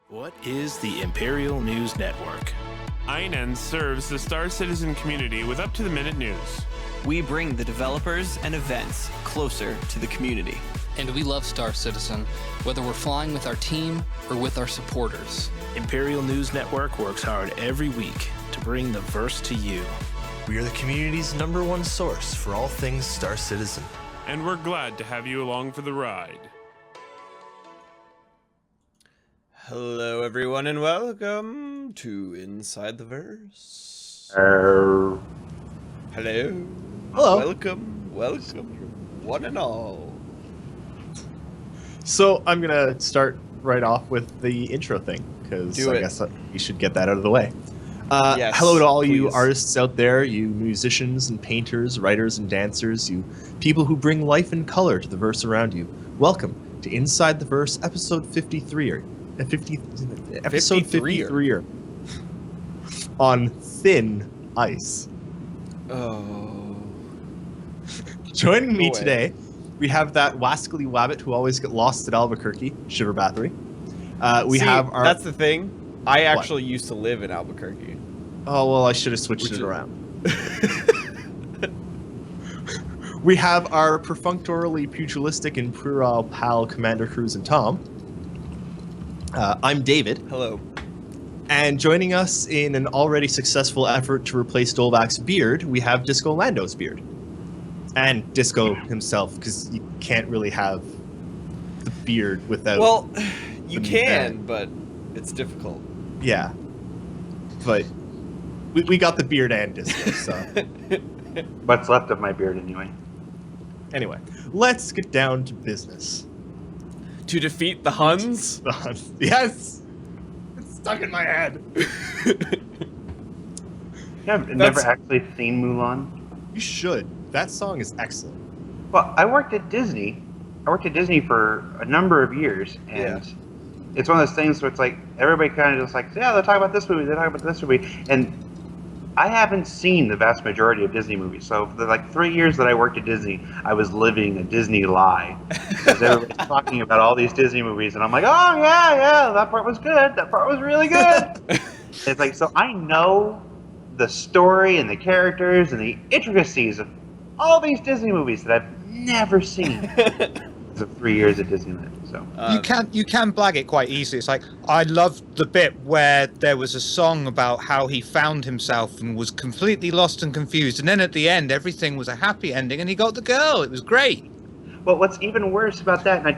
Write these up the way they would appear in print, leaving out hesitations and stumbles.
What is the Imperial News Network? INN serves the Star Citizen community with up-to-the-minute news. We bring the developers and events closer to the community. And we love Star Citizen, whether we're flying with our team or with our supporters. Imperial News Network works hard every week to bring the verse to you. We are the community's #1 source for all things Star Citizen. And we're glad to have you along for the ride. Hello, everyone, and welcome to Inside the Verse. Hello. Hello. Welcome, one and all. So I'm gonna start right off with the intro thing, because I guess we should get that out of the way. Yes, hello to all please. you artists out there, you musicians and painters, writers and dancers, you people who bring life and color to the verse around you. Welcome to Inside the Verse, episode 53. Episode 53 on thin ice. Oh. Joining me today, we have that wascally wabbit who always get lost at Albuquerque, Shiver Bathory. That's the thing. I actually used to live in Albuquerque. Oh, well, I should have switched it around. We have our perfunctorily pugilistic and puerile pal, Commander Cruz and Tom. I'm David. Hello. And joining us in an already successful effort to replace Dolbach's beard, we have Disco Lando's beard. And Disco himself, because you can't really have the beard without... Well, you can, but it's difficult. Yeah. But we got the beard and Disco, so... What's left of my beard, anyway. Anyway, let's get down to business. To defeat the Huns? The Huns. Yes! It's stuck in my head. I've never actually seen Mulan. You should. That song is excellent. Well, I worked at Disney. I worked at Disney for a number of years, and it's one of those things where it's like, everybody kind of just like, yeah, they'll talk about this movie, they'll talk about this movie, and I haven't seen the vast majority of Disney movies. So for the 3 years that I worked at Disney, I was living a Disney lie. Because everybody's talking about all these Disney movies, and I'm like, oh yeah, that part was good. That part was really good. It's like, so I know the story and the characters and the intricacies of all these Disney movies that I've never seen. Because of 3 years at Disneyland. So you can blag it quite easily. It's like, I loved the bit where there was a song about how he found himself and was completely lost and confused, and then at the end everything was a happy ending and he got the girl. It was great. Well, what's even worse about that, and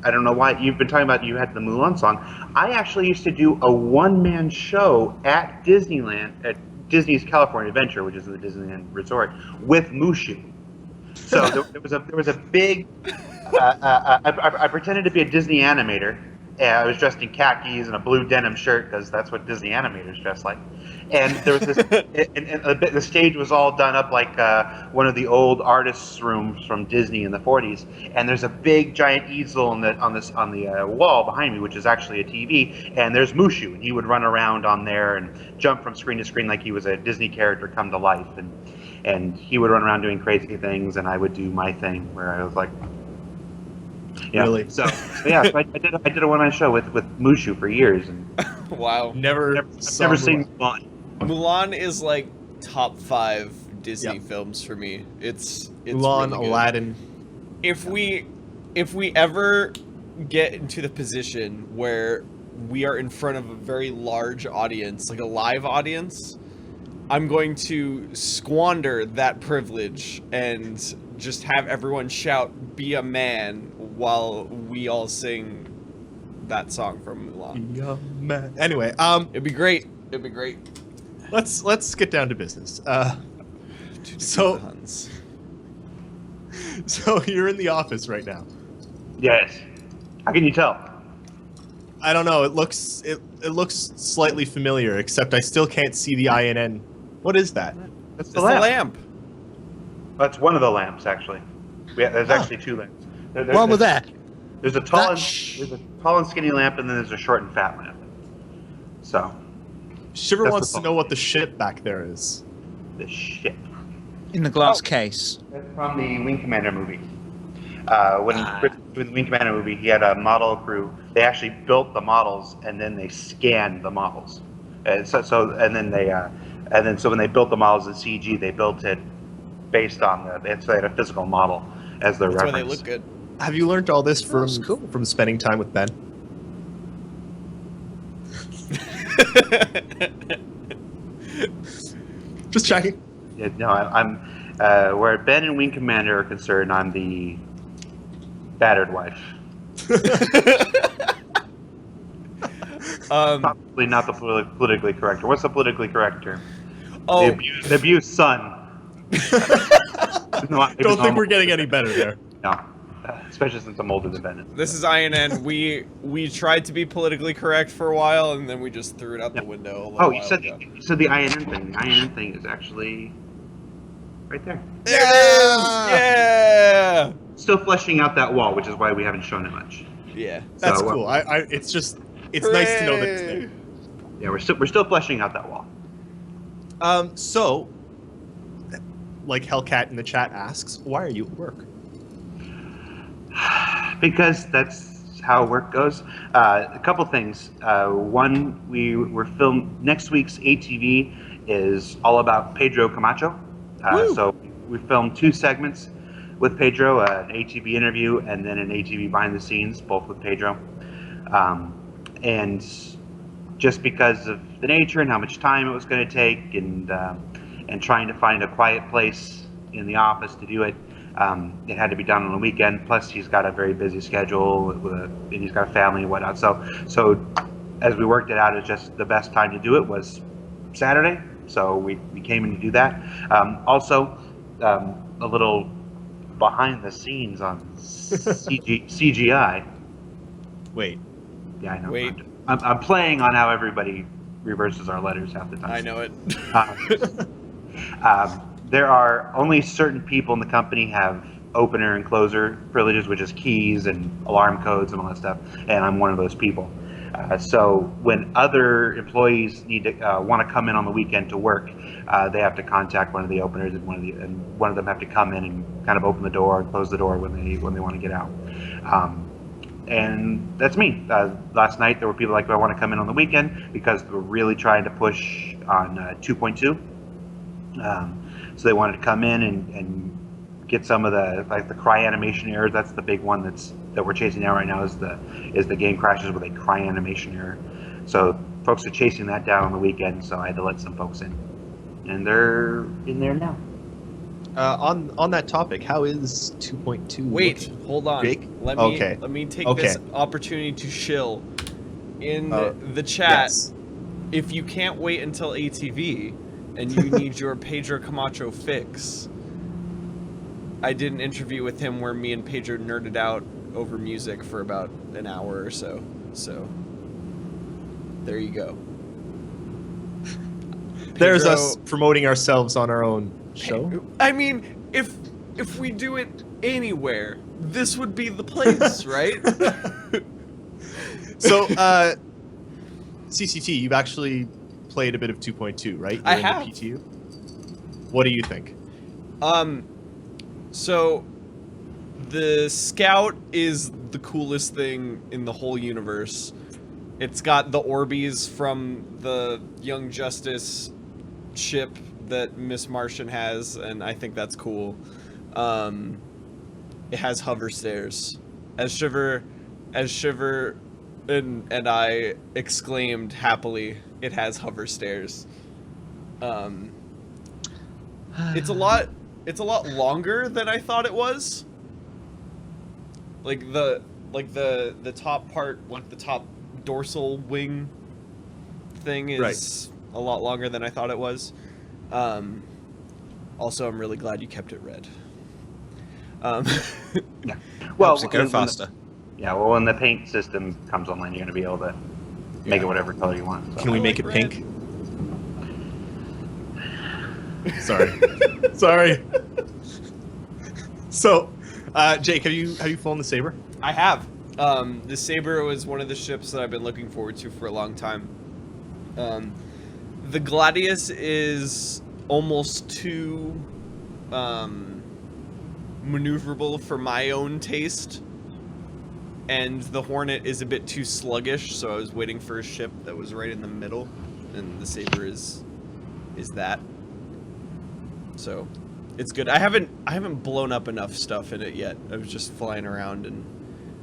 I don't know why you've been talking about, you had the Mulan song. I actually used to do a one-man show at Disneyland, at Disney's California Adventure, which is the Disneyland Resort, with Mushu. So there was a big. I pretended to be a Disney animator. I was dressed in khakis and a blue denim shirt because that's what Disney animators dress like. And there was this, the stage was all done up like one of the old artists' rooms from Disney in the '40s. And there's a big giant easel on the wall behind me, which is actually a TV. And there's Mushu, and he would run around on there and jump from screen to screen like he was a Disney character come to life. And he would run around doing crazy things, and I would do my thing where I was like. Yeah. Really? So I did a one-man show with Mushu for years. And wow. Never seen Mulan. Mulan is like top 5 Disney films for me. It's Mulan, really Aladdin. If we ever get into the position where we are in front of a very large audience, like a live audience, I'm going to squander that privilege and just have everyone shout, "Be a man," while we all sing that song from Mulan. Be a man. Anyway, it'd be great. It'd be great. Let's get down to business. So you're in the office right now. Yes. How can you tell? I don't know. It looks slightly familiar, except I still can't see the INN. What is that? That's the lamp. That's one of the lamps, actually. There's actually 2 lamps. What was that? There's a tall and skinny lamp, and then there's a short and fat lamp. So. Shiver wants to know what the ship back there is. The ship. In the glass case. That's from the Wing Commander movie. When Chris with the Wing Commander movie, he had a model crew. They actually built the models and then they scanned the models. And so when they built the models in CG, they built it based on they had a physical model as their That's reference. why they look good. Have you learned all this from cool. from spending time with Ben? Just checking. Yeah, no, I'm where Ben and Wing Commander are concerned, I'm the battered wife. Probably not the politically correct term. What's the politically correct term? Oh, The abused son. Don't think we're getting any better there. No, especially since I'm older than Ben. this is INN. We tried to be politically correct for a while, and then we just threw it out the window. Oh, you said the INN thing. The INN thing is actually right there. There it is! Yeah! Still fleshing out that wall, which is why we haven't shown it much. Yeah. That's So, cool. It's nice to know that it's there. Yeah, we're still fleshing out that wall. So, like Hellcat in the chat asks, why are you at work? Because that's how work goes. A couple things. One, we're filmed next week's ATV is all about Pedro Camacho. So we filmed 2 segments with Pedro, an ATV interview and then an ATV behind the scenes, both with Pedro. And just because of the nature and how much time it was going to take, and trying to find a quiet place in the office to do it, it had to be done on the weekend. Plus, he's got a very busy schedule and he's got a family and whatnot. So as we worked it out, it's just the best time to do it was Saturday. So we came in to do that. Also, a little behind the scenes on CGI. Wait. Yeah, I know. Wait. I'm playing on how everybody reverses our letters half the time. I know it. There are only certain people in the company have opener and closer privileges, which is keys and alarm codes and all that stuff, and I'm one of those people. So when other employees need to want to come in on the weekend to work, they have to contact one of the openers, and one of them have to come in and kind of open the door and close the door when they want to get out. And that's me. Last night there were people like, "I want to come in on the weekend," because we're really trying to push on 2.2. So they wanted to come in and get some of the cry animation errors. That's the big one that we're chasing down right now, is the game crashes with a cry animation error. So folks are chasing that down on the weekend. So I had to let some folks in, and they're in there now. On that topic, how is 2.2? Wait, hold on. Jake? Let me take this opportunity to shill in the chat. Yes. If you can't wait until ATV and you need your Pedro Camacho fix, I did an interview with him where me and Pedro nerded out over music for about an hour or so. So there you go. There's Pedro, us promoting ourselves on our own show. I mean, if we do it anywhere, this would be the place, right? So, CCT, you've actually played a bit of 2.2, right? I in the have. PTU? What do you think? So the Scout is the coolest thing in the whole universe. It's got the Orbeez from the Young Justice ship that Miss Martian has, and I think that's cool. It has hover stairs. As Shiver and I exclaimed happily, it has hover stairs. It's a lot longer than I thought it was. Like the top part, like the top dorsal wing thing is a lot longer than I thought it was. Also, I'm really glad you kept it red. Yeah. Well, Helps it go faster. When the paint system comes online, you're going to be able to make it whatever color you want. So. Can we make it red. pink? Sorry. So, Jake, have you flown the Saber? I have. The Saber was one of the ships that I've been looking forward to for a long time. The Gladius is almost too maneuverable for my own taste. and the Hornet is a bit too sluggish, so I was waiting for a ship that was right in the middle, and the Saber is that. So, it's good. I haven't blown up enough stuff in it yet. I was just flying around and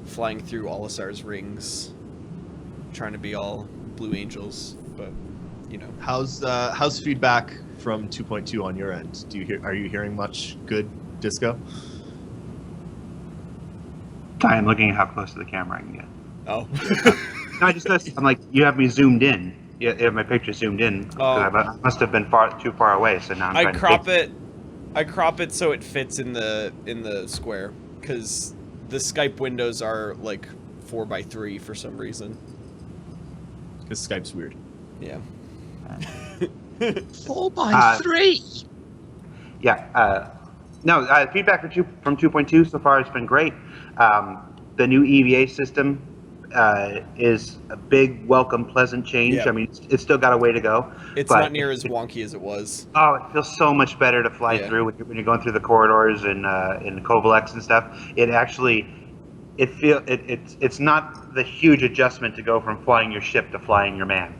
flying through Olisar's rings, trying to be all Blue Angels, but you know. How's feedback from 2.2 on your end? Are you hearing much good disco? I'm looking at how close to the camera I can get. Oh. No, I just noticed, I'm like, you have me zoomed in. You have my picture zoomed in. 'Cause I must have been too far away, so now I'm trying I crop it so it fits in the square, because the Skype windows are like 4x3 for some reason. Because Skype's weird. Yeah. 4x3. Yeah. No, feedback from 2.2 so far has been great. The new EVA system is a big, welcome, pleasant change. Yeah. I mean, it's still got a way to go. It's not near as wonky as it was. Oh, it feels so much better to fly through when you're going through the corridors and in Kovalex and stuff. It actually, it's not the huge adjustment to go from flying your ship to flying your man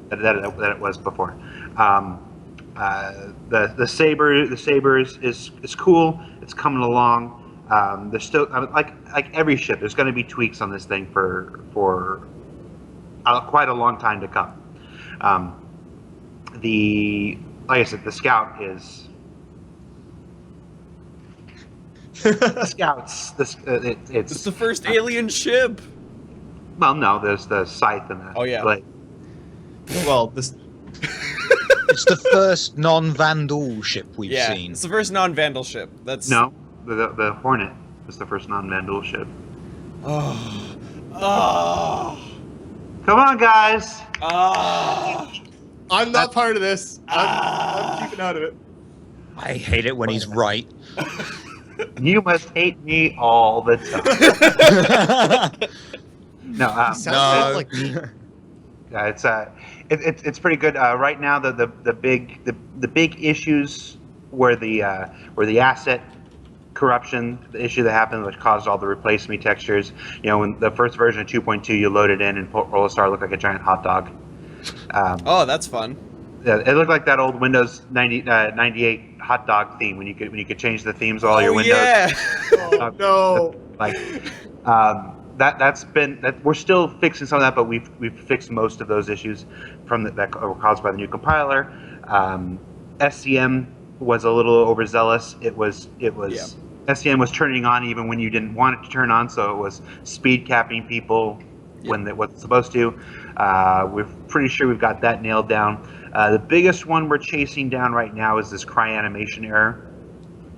that it was before. The Saber is cool. It's coming along. There's still like every ship. There's going to be tweaks on this thing for quite a long time to come. Like I said, the Scout is the Scouts. It's the first alien ship. Well, no, there's the Scythe and that. Oh yeah. But, Well, this It's the first non-Vandal ship we've seen. It's the first non-Vandal ship. That's no, the Hornet was the first non-Vandal ship. Oh. Come on, guys. I'm not part of this. I'm keeping out of it. I hate it when he's right. You must hate me all the time. No, Sounds like me. it's pretty good right now. The big issues were the asset corruption, the issue that happened, which caused all the replace me textures. You know, when the first version of 2.2, you loaded in and Rollistar looked like a giant hot dog. Oh, that's fun. Yeah, it looked like that old Windows 98 hot dog theme when you could change the themes of all your windows. Yeah. Oh, no. Like that we're still fixing some of that, but we've fixed most of those issues that were caused by the new compiler. SCM was a little overzealous. It was SCM was turning on even when you didn't want it to turn on, so it was speed capping people when it wasn't supposed to. We're pretty sure we've got that nailed down. The biggest one we're chasing down right now is this cry animation error,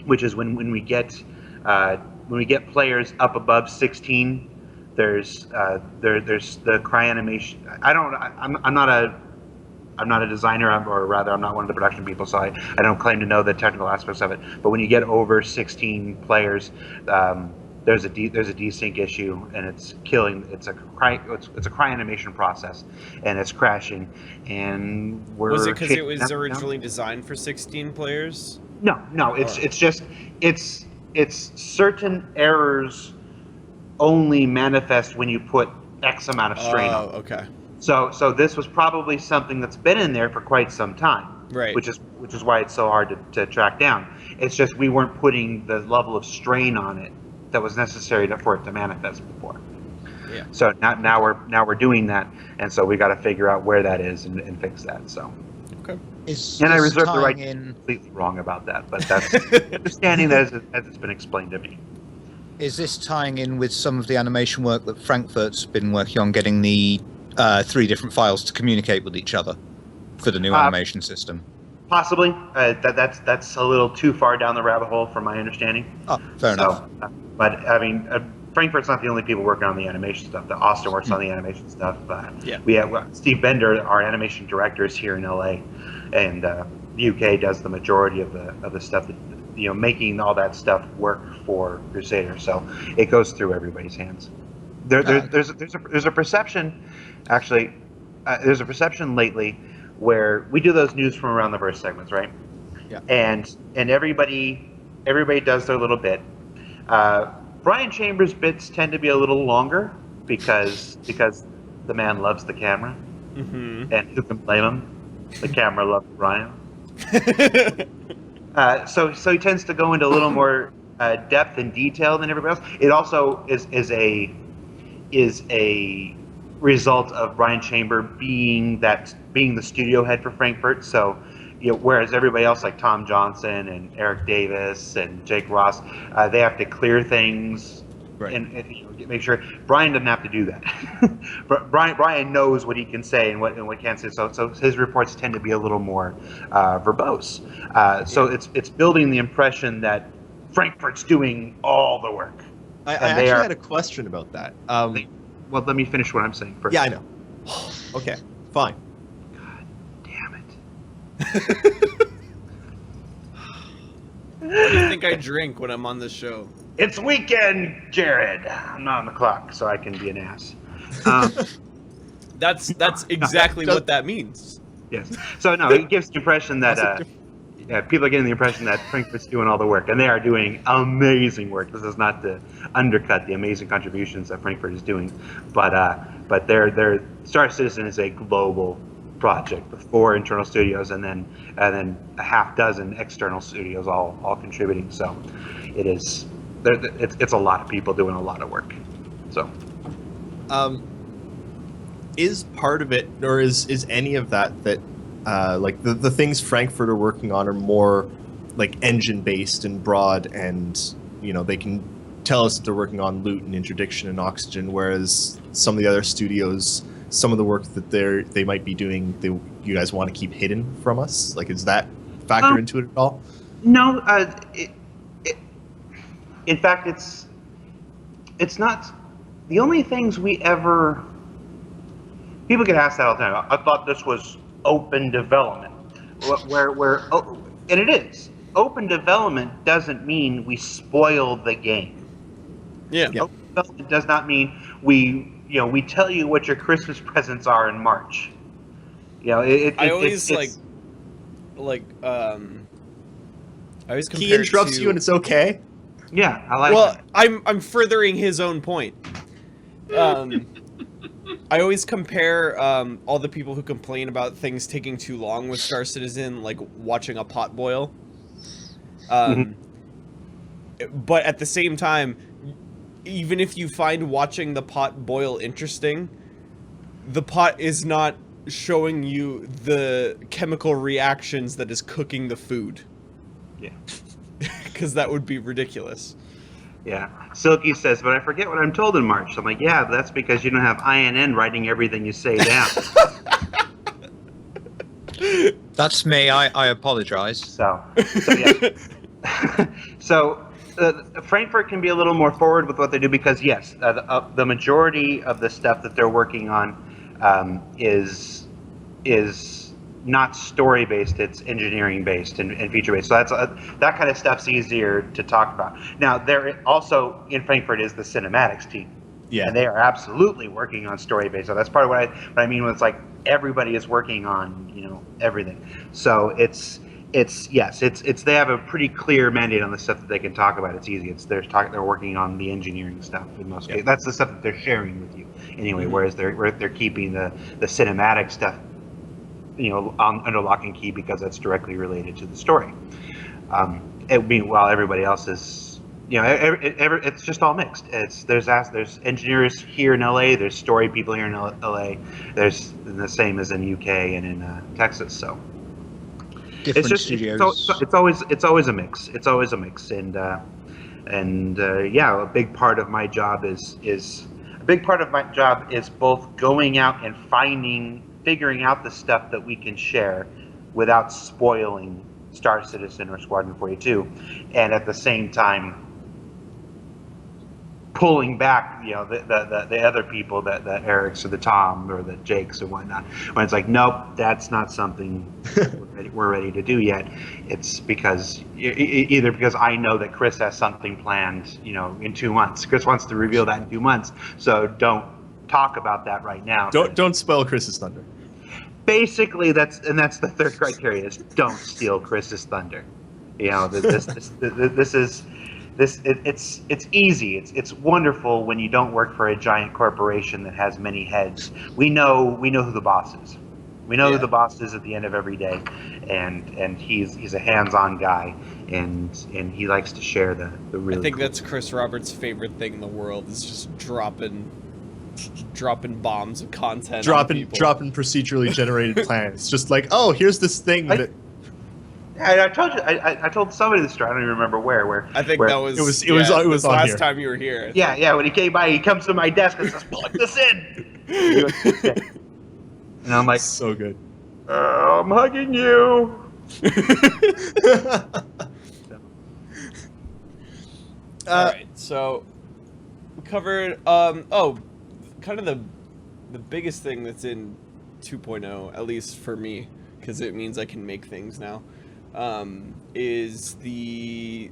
which is when we get players up above 16. There's the cry animation. I'm not a designer, or rather, I'm not one of the production people, so I don't claim to know the technical aspects of it. But when you get over 16 players, there's a desync issue, and it's killing. It's a cry animation process, and it's crashing. And Was it because it was originally designed for 16 players? No. It's certain errors only manifest when you put X amount of strain on. Oh, okay. So this was probably something that's been in there for quite some time, right? Which is why it's so hard to track down. It's just we weren't putting the level of strain on it that was necessary for it to manifest before. Yeah. So now we're doing that, and so we got to figure out where that is and fix that. So. Okay. And I reserve the right to be completely wrong about that, but that's understanding that as it's been explained to me. Is this tying in with some of the animation work that Frankfurt's been working on, getting the 3 different files to communicate with each other for the new animation system? Possibly. That's a little too far down the rabbit hole from my understanding. Oh, fair enough. But I mean, Frankfurt's not the only people working on the animation stuff. Austin works on the animation stuff. We have Steve Bender, our animation director, is here in LA, and the UK does the majority of the stuff that, making all that stuff work for Crusader. So it goes through everybody's hands. There's a perception, actually. There's a perception lately where we do those news from around the verse segments, right? Yeah. And everybody does their little bit. Brian Chambers bits tend to be a little longer because the man loves the camera, and who can blame him? The camera loves Brian. So he tends to go into a little more depth and detail than everybody else. It also is a result of Brian Chamber being the studio head for Frankfurt. So, whereas everybody else like Tom Johnson and Eric Davis and Jake Ross, they have to clear things and make sure. Brian doesn't have to do that. Brian knows what he can say and what can't say. So his reports tend to be a little more verbose. So it's building the impression that Frankfurt's doing all the work. I actually had a question about that. Well, let me finish what I'm saying first. Yeah, I know. Okay, fine. God damn it. What do you think I drink when I'm on this show? It's weekend, Jared. I'm not on the clock, so I can be an ass. That's exactly what that means. Yes. So no, it gives the impression that people are getting the impression that Frankfurt's doing all the work, and they are doing amazing work. This is not to undercut the amazing contributions that Frankfurt is doing, but their Star Citizen is a global project with 4 internal studios and then a half dozen external studios all contributing. So it's a lot of people doing a lot of work. So is part of it, or is any of that like the things Frankfurt are working on are more like engine based and broad, and they can tell us that they're working on loot and interdiction and oxygen, whereas some of the other studios, some of the work that they might be doing, you guys want to keep hidden from us? Like, is that factor into it at all? No, in fact, it's not the only things we ever. People get asked that all the time. I thought this was open development, and it is. Open development doesn't mean we spoil the game. Yeah. Open development does not mean we tell you what your Christmas presents are in March. I always compare He interrupts you and it's okay. Yeah, I like. Well, that. I'm furthering his own point. I always compare all the people who complain about things taking too long with Star Citizen, like watching a pot boil. But at the same time, even if you find watching the pot boil interesting, the pot is not showing you the chemical reactions that is cooking the food. Yeah. Because that would be ridiculous. Yeah. Silky says, but I forget what I'm told in March. I'm like, yeah, but that's because you don't have INN writing everything you say down. That's me. I apologize. So yeah. So Frankfurt can be a little more forward with what they do because, yes, the majority of the stuff that they're working on is not story based; it's engineering based and feature based. So that kind of stuff's easier to talk about. Now, there also in Frankfurt is the cinematics team, and they are absolutely working on story based. So that's part of what I mean when it's like everybody is working on everything. So it's they have a pretty clear mandate on the stuff that they can talk about. It's easy. They're working on the engineering stuff in most cases. That's the stuff that they're sharing with you anyway. Whereas they're keeping the cinematic stuff under lock and key because that's directly related to the story. While everybody else is, it's just all mixed. There's engineers here in LA, there's story people here in LA, there's the same as in UK and in Texas. So Different studios. It's always a mix. It's always a mix, and a big part of my job is both going out and figuring out the stuff that we can share without spoiling Star Citizen or Squadron 42, and at the same time pulling back, the other people, the Erics or the Tom or the Jakes or whatnot, when it's like, nope, that's not something we're ready to do yet. It's because either because I know that Chris has something planned, in 2 months. Chris wants to reveal that in 2 months, so don't talk about that right now. Don't spoil Chris's thunder. Basically, that's the third criteria: is don't steal Chris's thunder. This is it's easy. It's wonderful when you don't work for a giant corporation that has many heads. We know who the boss is. We know who the boss is at the end of every day, and he's a hands-on guy, and he likes to share the really. I think cool that's Chris Roberts' favorite thing in the world is just dropping bombs of content. dropping procedurally generated plans. Just like, oh, here's this thing that. I told you. I told somebody this story. I don't even remember where. I think where, that was it was on last here. time you were here. Yeah. When he came by, he comes to my desk and says, "Plug this in." And I'm like, So good. I'm hugging you. All right, so we covered. Kind of the biggest thing that's in 2.0, at least for me, because it means I can make things now, is the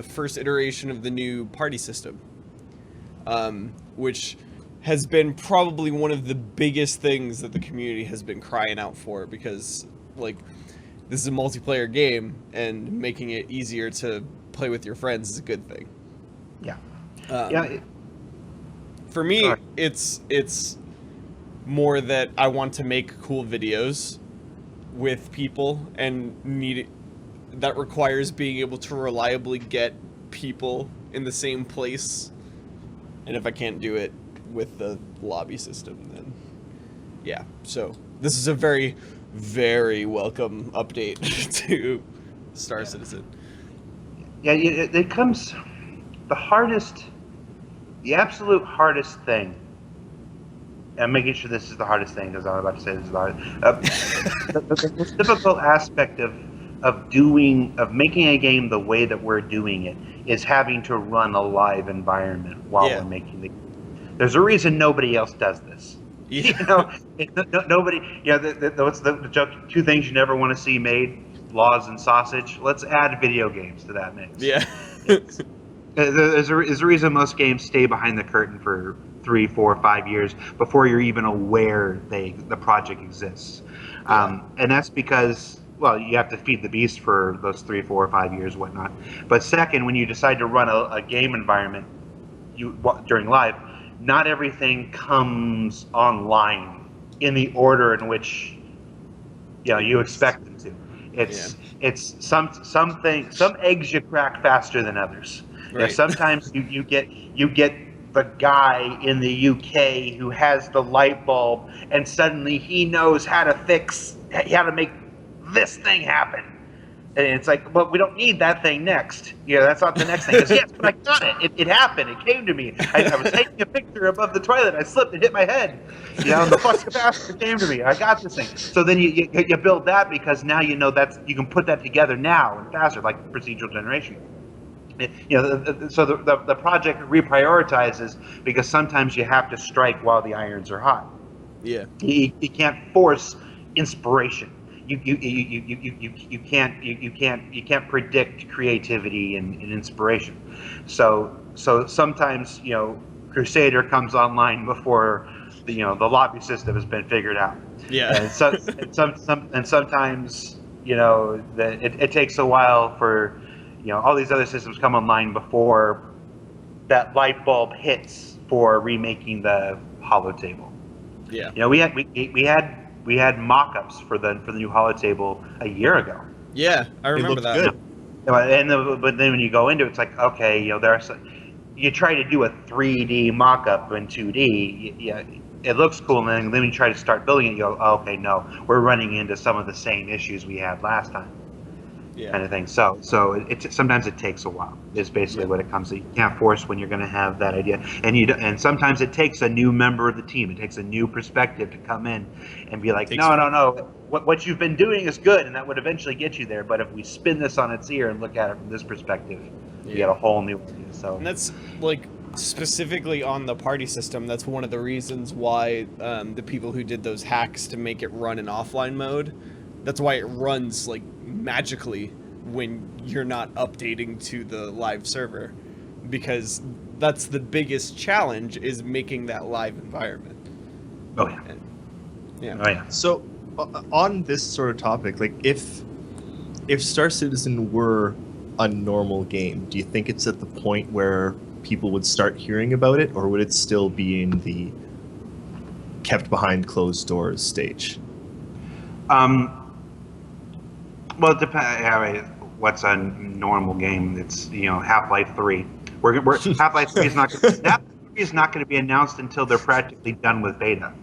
first iteration of the new party system, which has been probably one of the biggest things that the community has been crying out for, because like this is a multiplayer game and making it easier to play with your friends is a good thing. Yeah. For me, it's more that I want to make cool videos with people, and that requires being able to reliably get people in the same place. And if I can't do it with the lobby system, then yeah. So this is a very, very welcome update to Star Citizen. Yeah, it comes the absolute hardest thing. I'm making sure this is the hardest thing because I'm about to say this is the hardest. The most difficult aspect of making a game the way that we're doing it is having to run a live environment while we're making the game. There's a reason nobody else does this. Yeah. You know, nobody. What's the joke? Two things you never want to see made: laws and sausage. Let's add video games to that mix. Yeah. There's a reason most games stay behind the curtain for 3, 4, 5 years before you're even aware the project exists. And that's because, well, you have to feed the beast for those 3, 4, 5 years, whatnot. But second, when you decide to run a game environment during live, not everything comes online in the order in which you expect them to. It's some eggs you crack faster than others. Right. Sometimes you get the guy in the UK who has the light bulb, and suddenly he knows how to make this thing happen. And it's like, well, we don't need that thing next. That's not the next thing. It's, yes, but I got it. It happened. It came to me. I was taking a picture above the toilet. I slipped and hit my head. The flux capacitor came to me. I got this thing. So then you build that because now you can put that together now and faster, like procedural generation. So the project reprioritizes because sometimes you have to strike while the irons are hot. Yeah. You can't force inspiration. You can't predict creativity and inspiration. So sometimes Crusader comes online before the lobby system has been figured out. Yeah. And sometimes it takes a while for all these other systems come online before that light bulb hits for remaking the holotable. Yeah. We had mock-ups for the new holotable a year ago. Yeah, I remember that. Good. But then when you go into it, it's like, okay, you try to do a 3D mock-up in 2D, it looks cool, and then when you try to start building it, you go, oh, okay, no, we're running into some of the same issues we had last time. Yeah. Kind of thing. So sometimes it takes a while. Is basically what it comes to. You can't force when you're going to have that idea, and sometimes it takes a new member of the team. It takes a new perspective to come in and be like, no. What you've been doing is good, and that would eventually get you there. But if we spin this on its ear and look at it from this perspective, you get a whole new idea. So and that's like specifically on the party system. That's one of the reasons why the people who did those hacks to make it run in offline mode. That's why it runs like magically when you're not updating to the live server, because that's the biggest challenge is making that live environment. Oh yeah. Yeah. Oh yeah. So on this sort of topic, like if Star Citizen were a normal game, do you think it's at the point where people would start hearing about it, or would it still be in the kept behind closed doors stage? Well, it depends. What's a normal game? It's Half-Life 3. We're Half-Life 3 is not going to be announced until they're practically done with beta.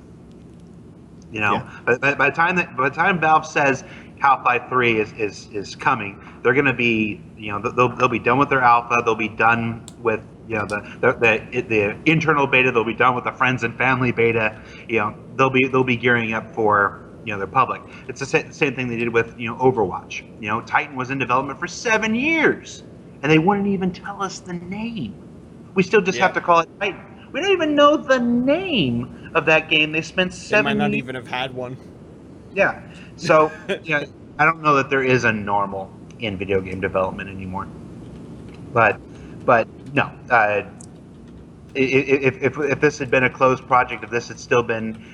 But by the time Valve says Half-Life 3 is coming, they're going to be they'll be done with their alpha. They'll be done with the internal beta. They'll be done with the friends and family beta. They'll be gearing up for their public. It's the same thing they did with Overwatch. Titan was in development for 7 years, and they wouldn't even tell us the name. We still just have to call it Titan. We don't even know the name of that game. They spent 7 They might not years. even have had one. Yeah. So I don't know that there is a normal in video game development anymore. But no. If this had been a closed project, if this had still been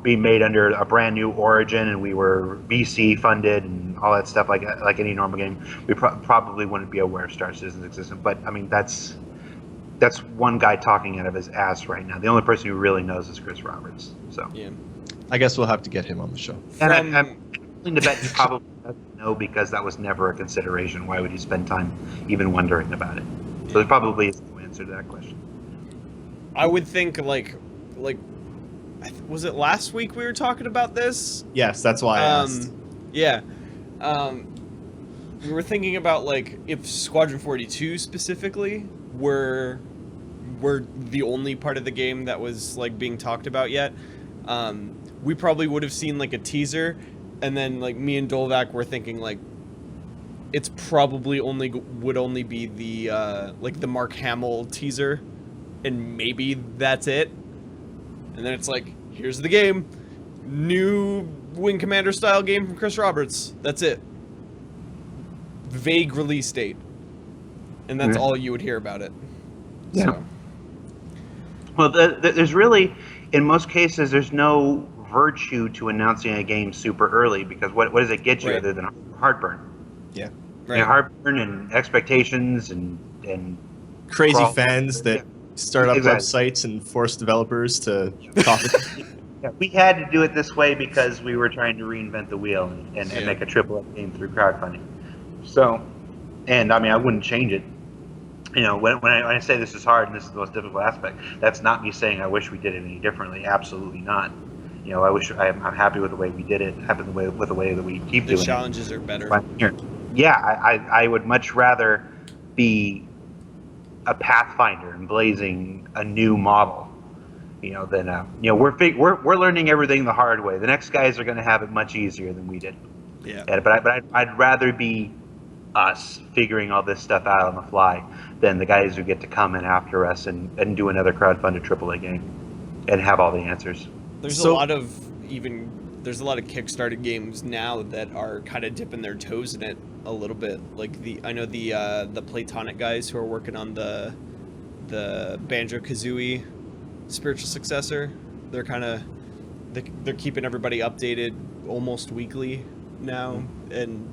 being made under a brand new origin, and we were VC funded and all that stuff like any normal game, we probably wouldn't be aware of Star Citizen's existence. But I mean, that's one guy talking out of his ass right now. The only person who really knows is Chris Roberts. So Yeah. I guess we'll have to get him on the show. And I'm willing to bet he probably doesn't know, because that was never a consideration. Why would he spend time even wondering about it? So there probably is no answer to that question. I would think like was it last week we were talking about this? Yes, that's why I asked. Yeah. We were thinking about if Squadron 42 specifically were the only part of the game that was being talked about yet. We probably would have seen a teaser, and then me and Dolvac were thinking it's probably would only be the the Mark Hamill teaser, and maybe that's it. And then it's here's the game, new Wing Commander style game from Chris Roberts. That's it. Vague release date, and that's all you would hear about it. Yeah. So. Well, there's really, in most cases, there's no virtue to announcing a game super early, because what does it get you other than heartburn? Yeah. Right. Heartburn and expectations and Crazy fans that start up websites and force developers to copy. Yeah, we had to do it this way because we were trying to reinvent the wheel and make a AAA game through crowdfunding. So, and I mean, I wouldn't change it. When I say this is hard and this is the most difficult aspect, that's not me saying I wish we did it any differently. Absolutely not. I'm happy with the way we did it. Happy with the way that we keep doing it. The challenges are better. Yeah, I would much rather be a pathfinder and blazing a new model, than we're learning everything the hard way. The next guys are going to have it much easier than we did. Yeah. But I'd rather be us figuring all this stuff out on the fly than the guys who get to come in after us and do another crowdfunded AAA game and have all the answers. There's a lot of Kickstarter games now that are kind of dipping their toes in it a little bit. I know the Platonic guys who are working on the Banjo-Kazooie spiritual successor. They're they're keeping everybody updated almost weekly now, and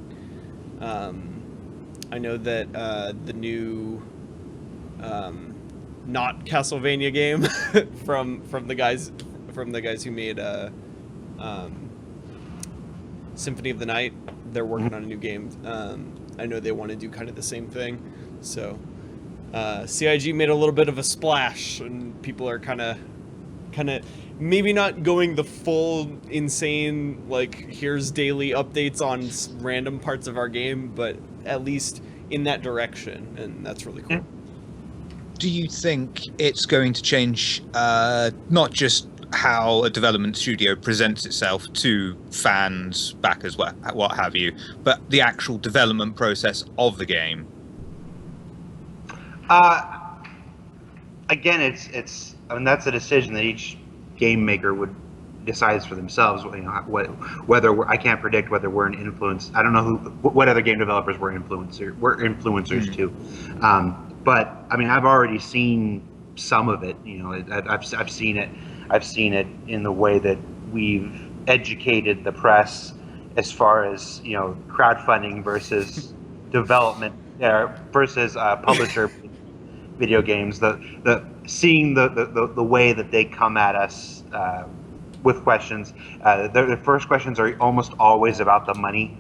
I know that the new not Castlevania game from the guys who made Symphony of the Night, they're working on a new game. I know they want to do kind of the same thing. So CIG made a little bit of a splash, and people are kind of maybe not going the full insane here's daily updates on random parts of our game, but at least in that direction, and that's really cool. Do you think it's going to change not just how a development studio presents itself to fans, backers, what have you, but the actual development process of the game? Again, it's that's a decision that each game maker would decides for themselves. Whether I can't predict whether we're an influence. I don't know what other game developers were influencers too. But I mean, I've already seen some of it. I've seen it. I've seen it in the way that we've educated the press as far as crowdfunding versus development yeah, versus publisher video games. The seeing the way that they come at us with questions. Their first questions are almost always about the money.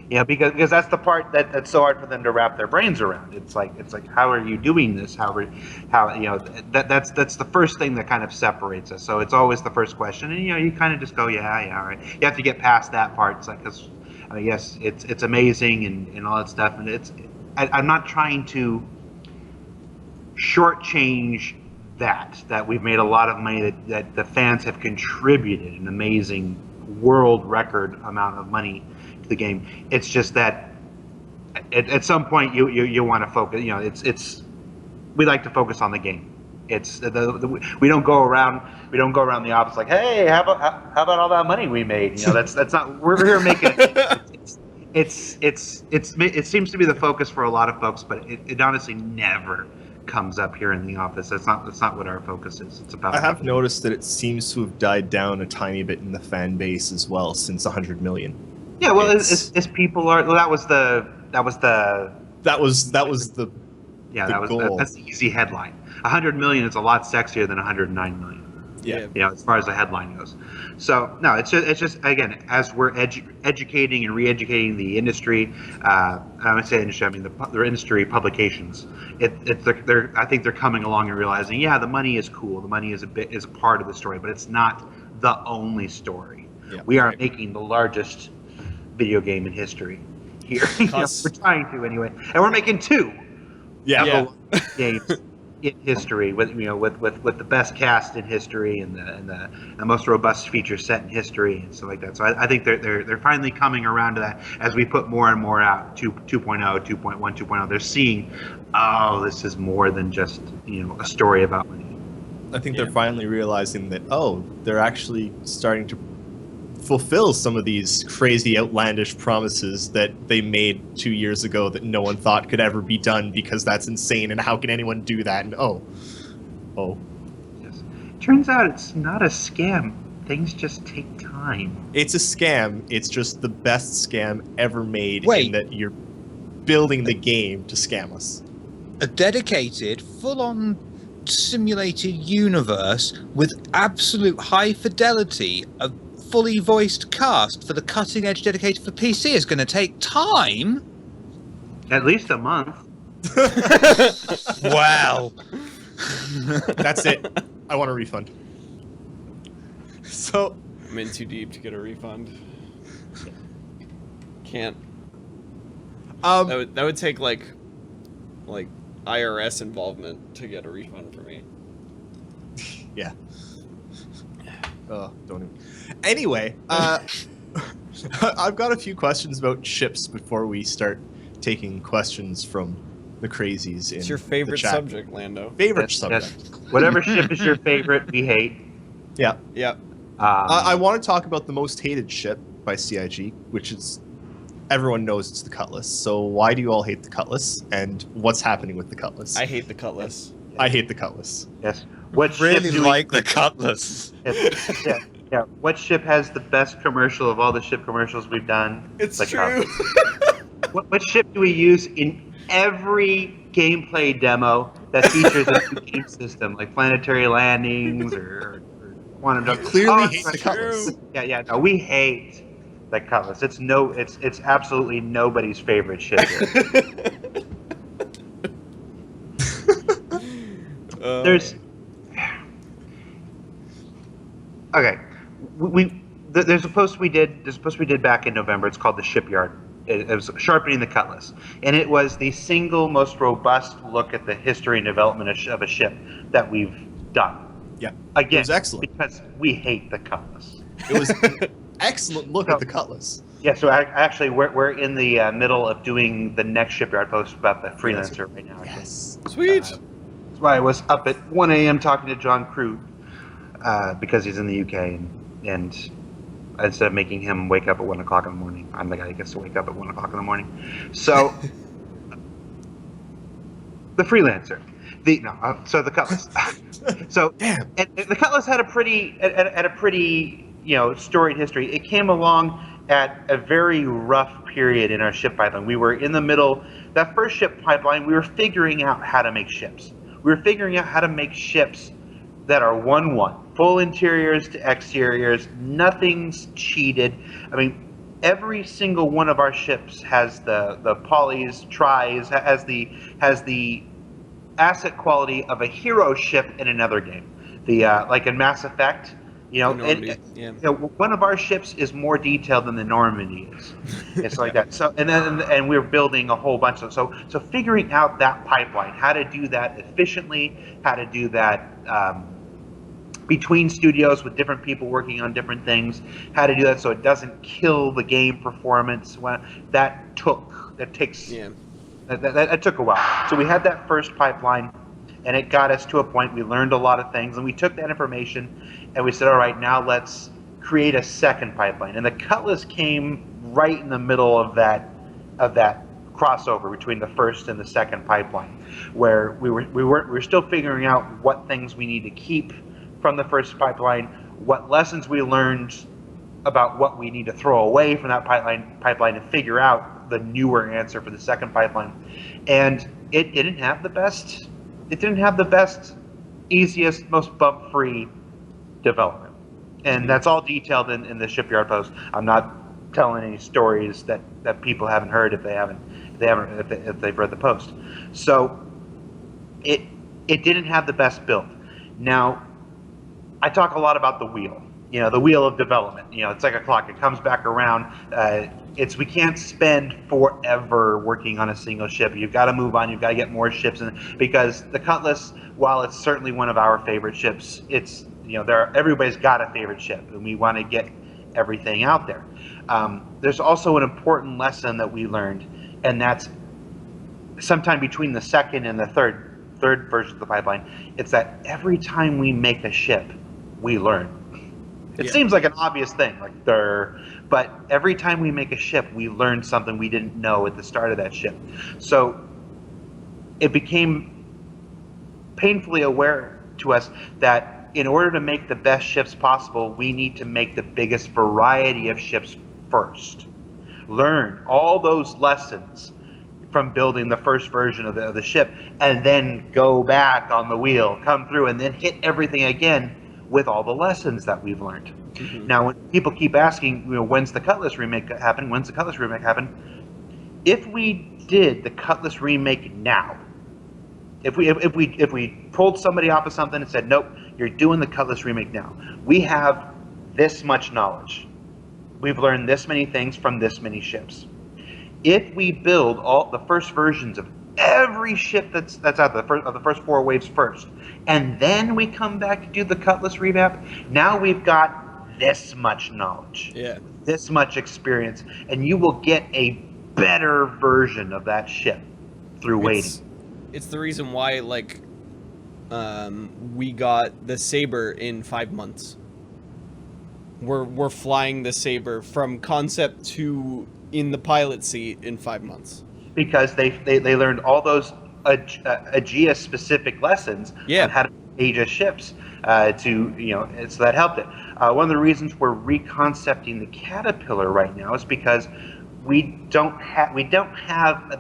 Because that's the part that's so hard for them to wrap their brains around. It's like how are you doing this? That's the first thing that kind of separates us. So it's always the first question, and you kind of just go yeah, all right. You have to get past that part. It's like yes, it's amazing and all that stuff, and I'm not trying to shortchange that we've made a lot of money, that the fans have contributed an amazing world record amount of money to the game. It's just that at some point you want to focus. We like to focus on the game. It's we don't go around the office like, hey, how about all that money we made? That's not, we're here making it seems to be the focus for a lot of folks, but it honestly never comes up here in the office. That's not what our focus is. It's about. I have noticed that it seems to have died down a tiny bit in the fan base as well since 100 million. Yeah, well, as people are. Well, that was the goal. That's the easy headline. 100 million is a lot sexier than 109 million. Yeah. As far as the headline goes. So no, it's just again, as we're educating and re-educating the industry. When I say industry, I mean the industry publications. I think they're coming along and realizing, the money is cool. The money is a part of the story, but it's not the only story. Yeah. We are making the largest video game in history here. We're trying to anyway, and we're making 2 games in history with the best cast in history and the most robust feature set in history and stuff like that. So I think they're finally coming around to that as we put more and more out. 2.0, 2.1, 2.0. They're seeing, this is more than just a story about money. I think they're finally realizing that they're actually starting to fulfill some of these crazy outlandish promises that they made 2 years ago that no one thought could ever be done because that's insane and how can anyone do that, and yes. Turns out it's not a scam. Things just take time. It's a scam. It's just the best scam ever made. In that you're building the game to scam us. A dedicated, full-on simulated universe with absolute high fidelity, a fully voiced cast for the cutting edge dedicated for PC is going to take time. At least a month. Wow. That's it. I want a refund. So I'm in too deep to get a refund. Can't. That would take like IRS involvement to get a refund for me. Yeah. Don't even. Anyway, I've got a few questions about ships before we start taking questions from the crazies. It's your favorite subject, Lando. Favorite subject. Yes. Whatever ship is your favorite, we hate. Yeah. Yep. I want to talk about the most hated ship by CIG, which is everyone knows it's the Cutlass. So why do you all hate the Cutlass, and what's happening with the Cutlass? I hate the Cutlass. I hate the Cutlass. Yes. What really like the Cutlass. Yes. Yeah. What ship has the best commercial of all the ship commercials we've done? It's true. What ship do we use in every gameplay demo that features a new game system, like planetary landings or quantum jump? Clearly hate the Cutlass. Yeah. No, we hate the Cutlass. It's absolutely nobody's favorite ship here. There's okay. There's a post we did back in November. It's called The Shipyard. It was Sharpening the Cutlass, and it was the single most robust look at the history and development of a ship that we've done. Yeah, again, it was excellent because we hate the Cutlass. It was an excellent look at the Cutlass. Yeah, so actually, we're in the middle of doing the next Shipyard post about the Freelancer right now. Yes, sweet. That's why I was up at 1 a.m. talking to John Crew because he's in the UK, and instead of making him wake up at 1 o'clock in the morning, I'm the guy who gets to wake up at 1 o'clock in the morning. So, the Freelancer, so the Cutlass. So, and the Cutlass had a pretty storied history. It came along at a very rough period in our ship pipeline. We were in the middle, that first ship pipeline, we were figuring out how to make ships. We were figuring out how to make ships that are 1-1, full interiors to exteriors, nothing's cheated. I mean, every single one of our ships has the polys, tries, has the asset quality of a hero ship in another game. The like in Mass Effect, one of our ships is more detailed than the Normandy is. It's like that. So and we're building a whole bunch of so figuring out that pipeline, how to do that efficiently, how to do that between studios with different people working on different things, how to do that so it doesn't kill the game performance. That took a while. So we had that first pipeline, and it got us to a point. We learned a lot of things, and we took that information, and we said, all right, now let's create a second pipeline. And the Cutlass came right in the middle of that crossover between the first and the second pipeline, where we were still figuring out what things we need to keep from the first pipeline, what lessons we learned about what we need to throw away from that pipeline and figure out the newer answer for the second pipeline. And it didn't have the best, easiest, most bump-free development. And that's all detailed in the Shipyard post. I'm not telling any stories that people haven't heard if they've read the post. So it didn't have the best build. Now, I talk a lot about the wheel. The wheel of development. It's like a clock. It comes back around. We can't spend forever working on a single ship. You've got to move on. You've got to get more ships in, because the Cutlass, while it's certainly one of our favorite ships, it's everybody's got a favorite ship, and we want to get everything out there. There's also an important lesson that we learned, and that's sometime between the second and the third version of the pipeline. It's that every time we make a ship, we learn. It seems like an obvious thing, but every time we make a ship, we learn something we didn't know at the start of that ship. So it became painfully aware to us that in order to make the best ships possible, we need to make the biggest variety of ships first. Learn all those lessons from building the first version of the ship, and then go back on the wheel, come through, and then hit everything again with all the lessons that we've learned. Mm-hmm. Now, when people keep asking, when's the Cutlass remake happen? When's the Cutlass remake happen? If we did the Cutlass remake now, if we pulled somebody off of something and said, nope, you're doing the Cutlass remake now, we have this much knowledge. We've learned this many things from this many ships. If we build all the first versions of every ship that's out there, of the first 4 waves first, and then we come back to do the Cutlass revamp, now we've got this much knowledge, this much experience, and you will get a better version of that ship through waiting. It's the reason why, we got the Saber in 5 months. We're flying the Saber from concept to in the pilot seat in 5 months. Because they learned all those Aegea specific lessons on how to Aegea ships so that helped it. One of the reasons we're reconcepting the Caterpillar right now is because we don't have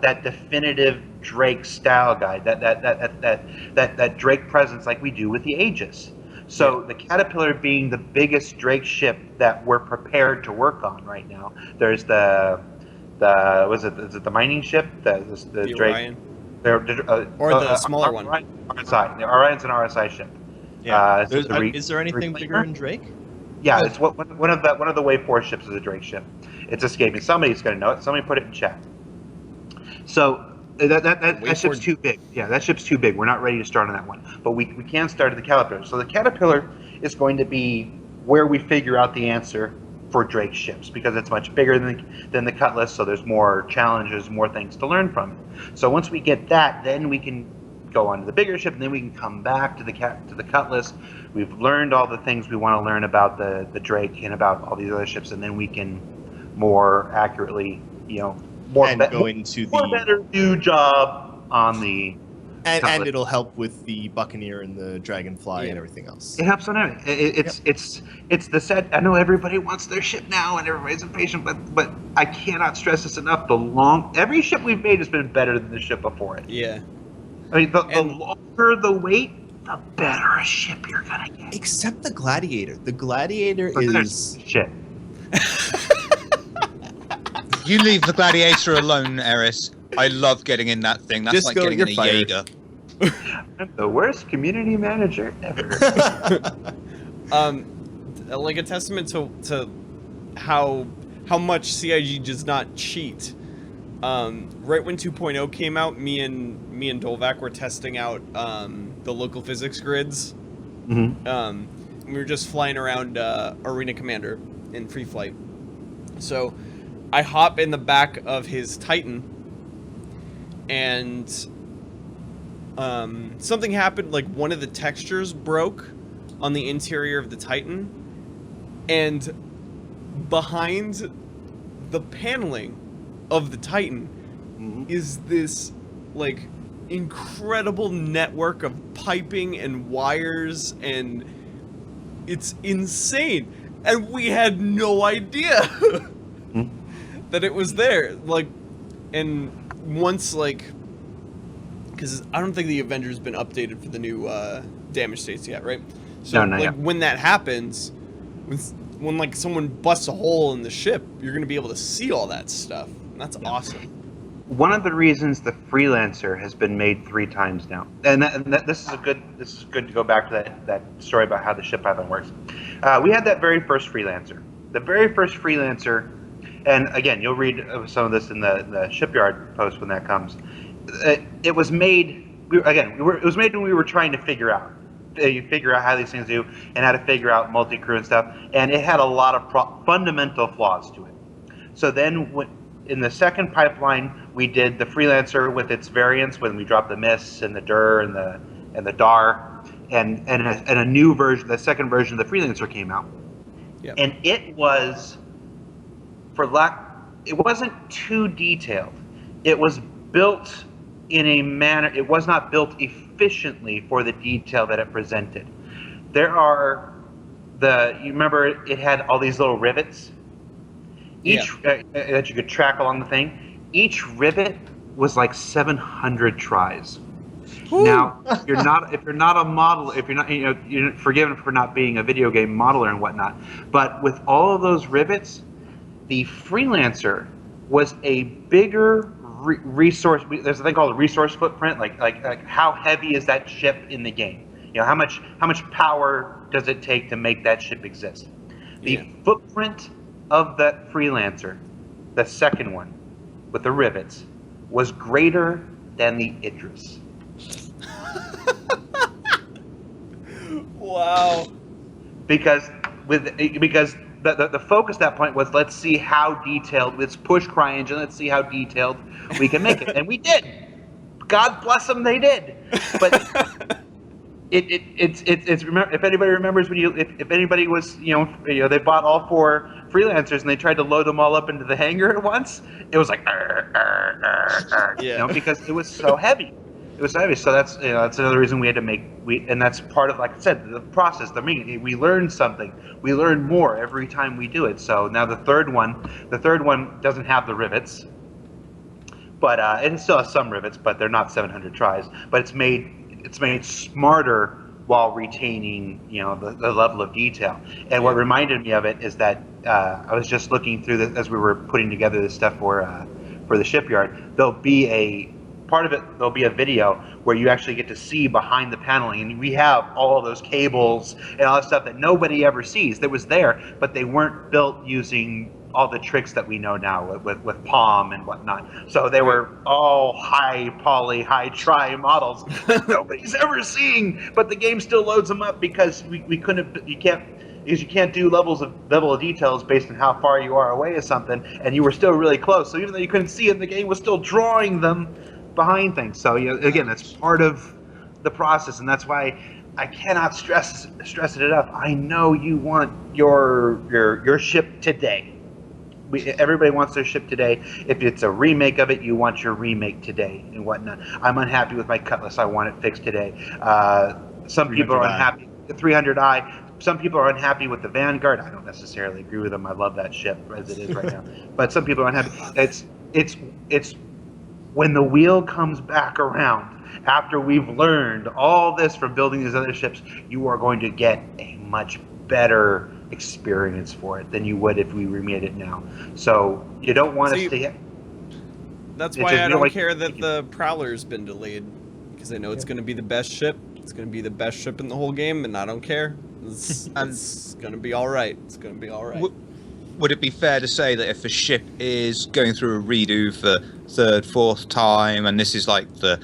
that definitive Drake style guide, that Drake presence like we do with the Aegis. So the Caterpillar being the biggest Drake ship that we're prepared to work on right now. There's the mining ship? The Drake? Orion? Or the smaller one. RSI. The Orion's an RSI ship. Yeah. Is there anything bigger than Drake? Yeah, it's one of the Wave 4 ships is a Drake ship. It's escaping. Somebody's going to know it. Somebody put it in chat. So that ship's too big. Yeah, that ship's too big. We're not ready to start on that one. But we can start at the Caterpillar. So the Caterpillar is going to be where we figure out the answer for Drake ships, because it's much bigger than the Cutlass, so there's more challenges, more things to learn from it. So once we get that, then we can go on to the bigger ship, and then we can come back to the Cutlass. We've learned all the things we want to learn about the Drake and about all these other ships, and then we can more accurately, better do job on the And it'll help with the Buccaneer and the Dragonfly Yeah. and everything else. It helps on everything. It's the set. I know everybody wants their ship now and everybody's impatient, but I cannot stress this enough. Every ship we've made has been better than the ship before it. Yeah. I mean, the longer the wait, the better a ship you're gonna get. Except the Gladiator. The Gladiator But is... there's shit. You leave the Gladiator alone, Eris. I love getting in that thing. That's Disco, like getting in a you're fired. Jaeger. I'm the worst community manager ever. Like a testament to how much CIG does not cheat. Right when 2.0 came out, me and Dolvac were testing out the local physics grids. Mm-hmm. We were just flying around Arena Commander in free flight. So I hop in the back of his Titan, and something happened. Like one of the textures broke on the interior of the Titan, and behind the paneling of the Titan is this like incredible network of piping and wires, and it's insane, and we had no idea that it was there. Like, and once, like, because I don't think the Avengers been updated for the new damage states yet, right? So No, not like yet. when that happens, when like someone busts a hole in the ship, you're gonna be able to see all that stuff. And that's awesome. One of the reasons the Freelancer has been made 3 times now, and this is good to go back to that story about how the ship island works. We had that very first Freelancer. The very first Freelancer, and again, you'll read some of this in the shipyard post when that comes. It was made. It was made when we were trying to figure out how these things do and how to figure out multi-crew and stuff, and it had a lot of fundamental flaws to it. So then in the second pipeline, we did the Freelancer with its variants when we dropped the Miss and the Dur and the Dar, and a new version, the second version of the Freelancer came out. Yep. And it was, it wasn't too detailed. It was built in a manner, it was not built efficiently for the detail that it presented. You remember it had all these little rivets? That you could track along the thing. Each rivet was like 700 tries. Ooh. Now, if you're not a model, if you're not, you're forgiven for not being a video game modeler and whatnot. But with all of those rivets, the Freelancer was a bigger resource. There's a thing called a resource footprint. Like how heavy is that ship in the game? How much power does it take to make that ship exist? The footprint of that Freelancer, the second one with the rivets, was greater than the Idris. Wow. Because the focus at that point was, let's see how detailed, let's push CryEngine, let's see how detailed we can make it. And we did. God bless them, they did. But it's remember, if anybody remembers when if anybody was they bought all 4 Freelancers and they tried to load them all up into the hangar at once, it was like because it was so heavy. It was so heavy. So that's that's another reason we had to and that's part of, like I said, the process. We learned something. We learn more every time we do it. So now the third one doesn't have the rivets, but it still has some rivets, but they're not 700 tries. But it's made smarter while retaining the level of detail. And what reminded me of it is that I was just looking through this as we were putting together this stuff for the shipyard. There'll be a video where you actually get to see behind the paneling, and we have all of those cables and all that stuff that nobody ever sees. That was there, but they weren't built using all the tricks that we know now with POM and whatnot. So they were all high poly, high tri models that nobody's ever seen, but the game still loads them up because you can't do level of details based on how far you are away or something, and you were still really close. So even though you couldn't see it, the game was still drawing them behind things. So again, that's part of the process, and that's why I cannot stress it enough. I know you want your ship today. everybody wants their ship today. If it's a remake of it, you want your remake today and whatnot. I'm unhappy with my Cutlass. I want it fixed today. Some people are 300i. unhappy with the 300i. Some people are unhappy with the Vanguard. I don't necessarily agree with them. I love that ship as it is right now. But some people are unhappy. It's when the wheel comes back around after we've learned all this from building these other ships, you are going to get a much better experience for it than you would if we remade it now. So you don't want to stay. That's why I don't care that the Prowler's been delayed, because I know it's going to be the best ship. It's going to be the best ship in the whole game, and I don't care. It's going to be all right. It's going to be all right. Would it be fair to say that if a ship is going through a redo for third, fourth time, and this is like the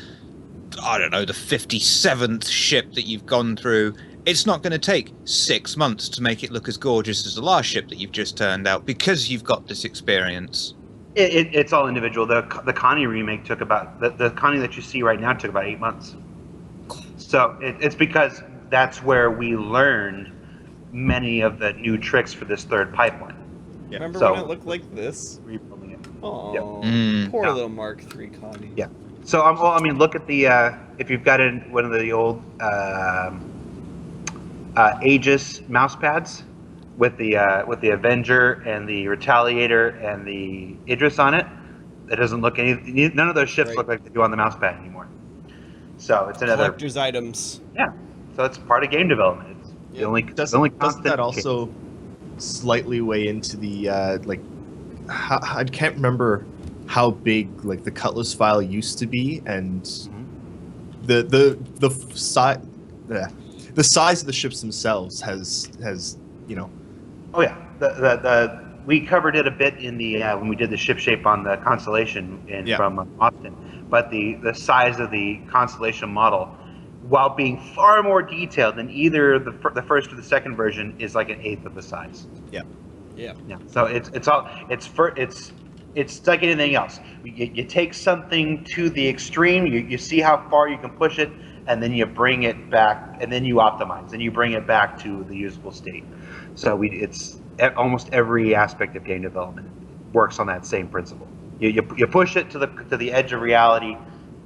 57th ship that you've gone through, it's not going to take 6 months to make it look as gorgeous as the last ship that you've just turned out, because you've got this experience? It's all individual. The Connie remake took about the Connie that you see right now took about 8 months. So it's because that's where we learned many of the new tricks for this third pipeline. Yeah. Remember when it looked like this? Rebuilding it. Oh, poor little Mark III Connie. Yeah. So I mean, look at the if you've got one of the old Aegis mouse pads with the Avenger and the Retaliator and the Idris on it, it doesn't look none of those ships look like they do on the mouse pad anymore. So it's another collector's items. Yeah. So it's part of game development. It's the only Doesn't constant that also slightly weigh into the I can't remember how big like the Cutlass file used to be, and the size of the ships themselves has Oh yeah, we covered it a bit in the when we did the ship shape on the Constellation from Austin, but the size of the Constellation model, while being far more detailed than either the first or the second version, is like an eighth of the size. Yeah. So it's like anything else. You take something to the extreme, you see how far you can push it, and then you bring it back, and then you optimize, and you bring it back to the usable state. So it's almost every aspect of game development works on that same principle. You push it to the edge of reality,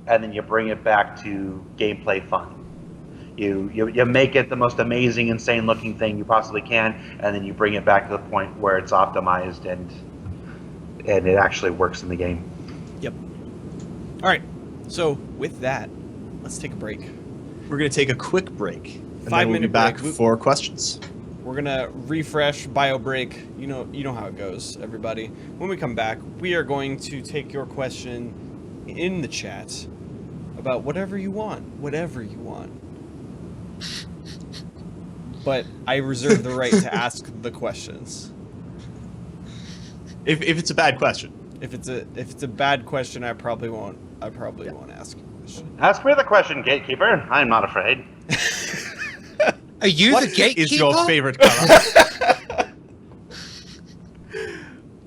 and then you bring it back to gameplay fun. You make it the most amazing, insane looking thing you possibly can, and then you bring it back to the point where it's optimized and it actually works in the game. Yep. All right. So with that, let's take a break. We're going to take a quick break, and 5 then we'll be minute back break. for questions. We're gonna refresh, bio break. You know how it goes, everybody. When we come back, we are going to take your question in the chat about whatever you want. But I reserve the right to ask the questions. If it's a bad question. If it's a bad question, I probably won't ask you a question. Ask me the question, gatekeeper. I'm not afraid. Are you the gatekeeper? Is your favorite color?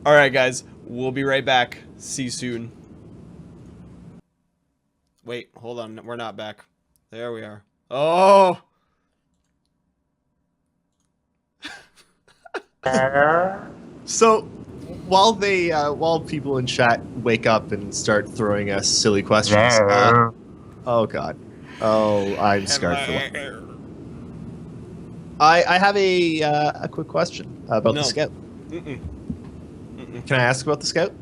All right, guys. We'll be right back. See you soon. Wait, hold on. We're not back. There we are. Oh. So, while people in chat wake up and start throwing us silly questions, oh god, I'm scarred for life. I have a quick question about the Scout. Can I ask about the Scout?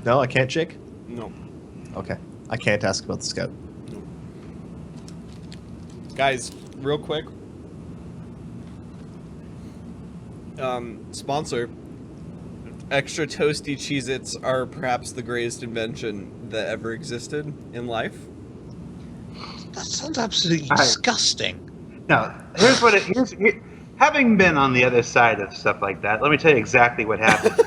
No, I can't, Jake? No. Okay, I can't ask about the Scout. No. Guys, real quick. Sponsor. Extra toasty Cheez-Its are perhaps the greatest invention that ever existed in life. That sounds absolutely disgusting. Now, here's having been on the other side of stuff like that, let me tell you exactly what happened.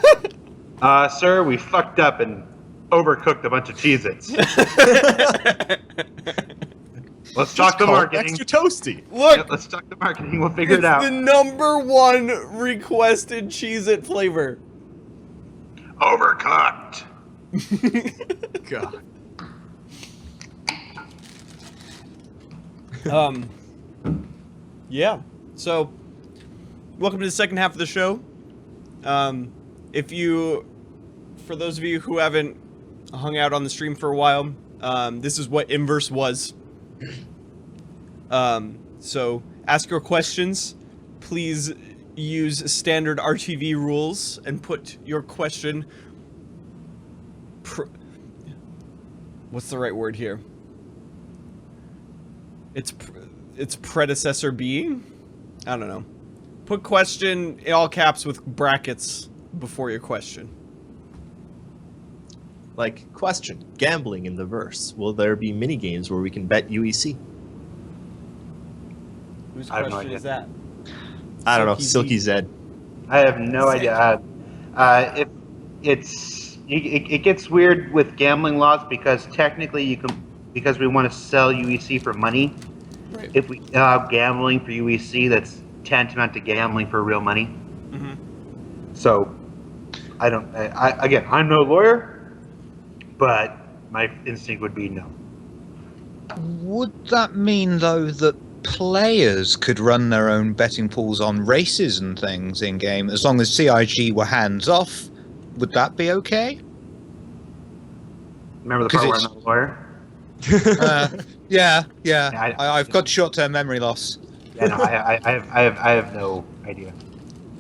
Sir, we fucked up and overcooked a bunch of Cheez-Its. Let's talk the marketing. Extra toasty. Look, let's talk the marketing. We'll figure it out. It's the #1 requested Cheez-It flavor. Overcooked. God. Yeah. So, welcome to the second half of the show. For those of you who haven't hung out on the stream for a while, this is what Inverse was. So ask your questions. Please use standard RTV rules and put your question. What's the right word here? It's predecessor being? I don't know. Put question in all caps with brackets before your question. Like, question, gambling in the verse. Will there be mini games where we can bet UEC? Whose I have no question idea. is that? I don't know, Silky Silky Zed. I have no idea. It gets weird with gambling laws because technically because we want to sell UEC for money. Right. If we allow gambling for UEC, that's tantamount to gambling for real money. Mm-hmm. So, again, I'm no lawyer, but my instinct would be no. Would that mean, though, that players could run their own betting pools on races and things in game as long as CIG were hands off? Would that be okay? Remember the 'Cause part where I'm it's- not a lawyer? Yeah. Yeah, I've got short-term memory loss. Yeah, no, I have no idea.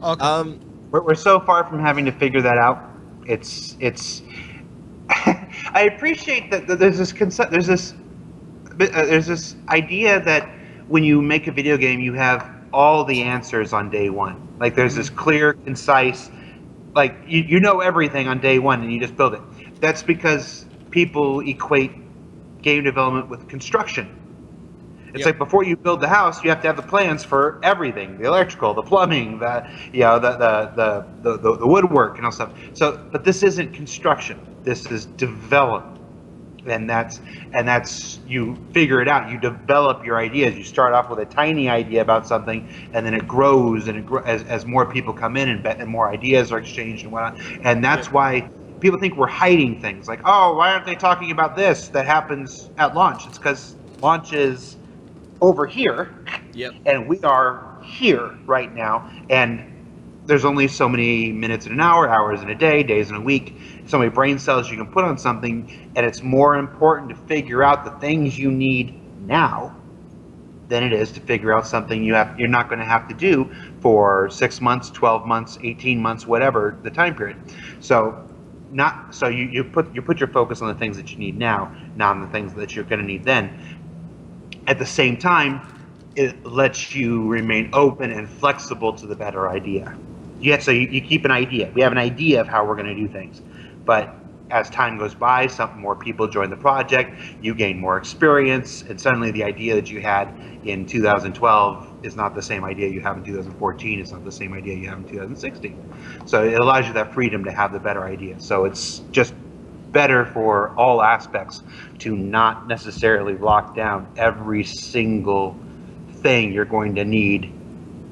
Okay. We're so far from having to figure that out. It's. I appreciate that there's this concept. There's this idea that when you make a video game, you have all the answers on day one. Like there's this clear, concise, like you know everything on day one, and you just build it. That's because people equate game development with construction. It's like before you build the house, you have to have the plans for everything: the electrical, the plumbing, the woodwork, and all stuff. So, but this isn't construction. This is development, and that's you figure it out. You develop your ideas. You start off with a tiny idea about something, and then it grows, and as more people come in and more ideas are exchanged and whatnot. And that's why people think we're hiding things. Like, oh, why aren't they talking about this that happens at launch? It's because launch is over here, and we are here right now, and there's only so many minutes in an hour, hours in a day, days in a week, so many brain cells you can put on something, and it's more important to figure out the things you need now than it is to figure out something you're not going to have to do for 6 months, 12 months, 18 months, whatever the time period. So you put your focus on the things that you need now, not on the things that you're going to need then. At the same time, it lets you remain open and flexible to the better idea. Yeah, so you keep an idea. We have an idea of how we're going to do things. But as time goes by, some more people join the project, you gain more experience, and suddenly the idea that you had in 2012 is not the same idea you have in 2014, it's not the same idea you have in 2016. So it allows you that freedom to have the better idea. So it's just better for all aspects to not necessarily lock down every single thing you're going to need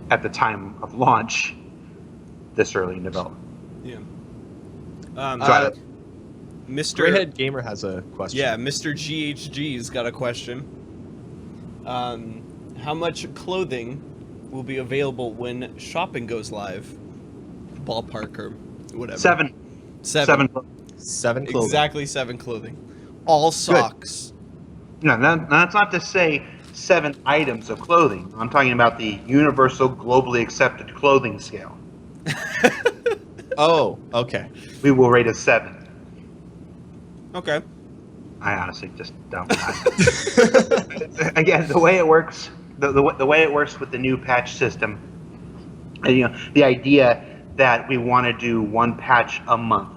at the time of launch this early in development. Yeah. Mr. Greyhead Gamer has a question. Yeah, Mr. GHG's got a question. How much clothing will be available when shopping goes live? Ballpark or whatever. Seven. 7 clothing. Exactly 7 clothing. All socks. No, that's not to say 7 items of clothing. I'm talking about the universal, globally accepted clothing scale. Oh, okay. We will rate it 7. Okay. I honestly just don't. Again, the way it works, the way it works with the new patch system, the idea that we want to do 1 patch a month.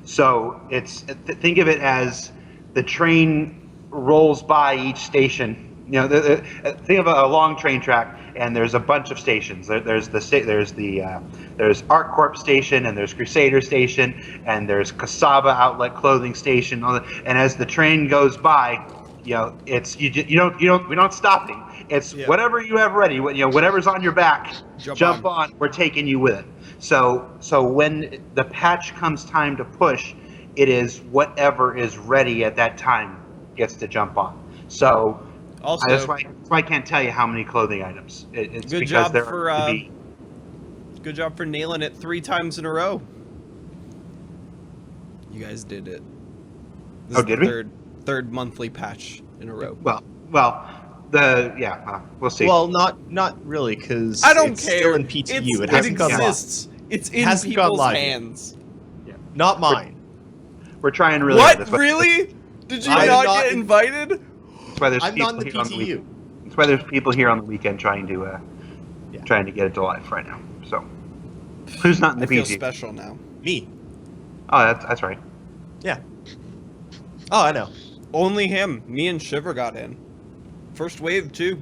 So think of it as the train rolls by each station. Think of a long train track, and there's a bunch of stations. There's ArcCorp station, and there's Crusader station, and there's Cassava Outlet Clothing station. And as the train goes by, we're not stopping. It's whatever you have ready. Whatever's on your back, jump on. We're taking you with it. So when the patch comes time to push, it is whatever is ready at that time gets to jump on. So also, that's why I can't tell you how many clothing items. It's good because job there for are to be. good job for nailing it 3 times in a row. You guys did it. Oh, did we? Third monthly patch in a row. Well, we'll see. Well, not really, because I don't it's care. still in PTU. It It hasn't gone live. exists. It's in Hasn't gone people's live yet. hands. Not mine. We're trying really hard. What? That's why- Really? Did you I did not not get in- invited? That's why there's I'm people not in the here on the PTU. weekend. That's why there's people here on the weekend trying to get it to life right now. So, who's not in the I feel PTU? special now. Me. Oh, that's right. Yeah. Oh, I know. Only him. Me and Shiver got in. First wave too.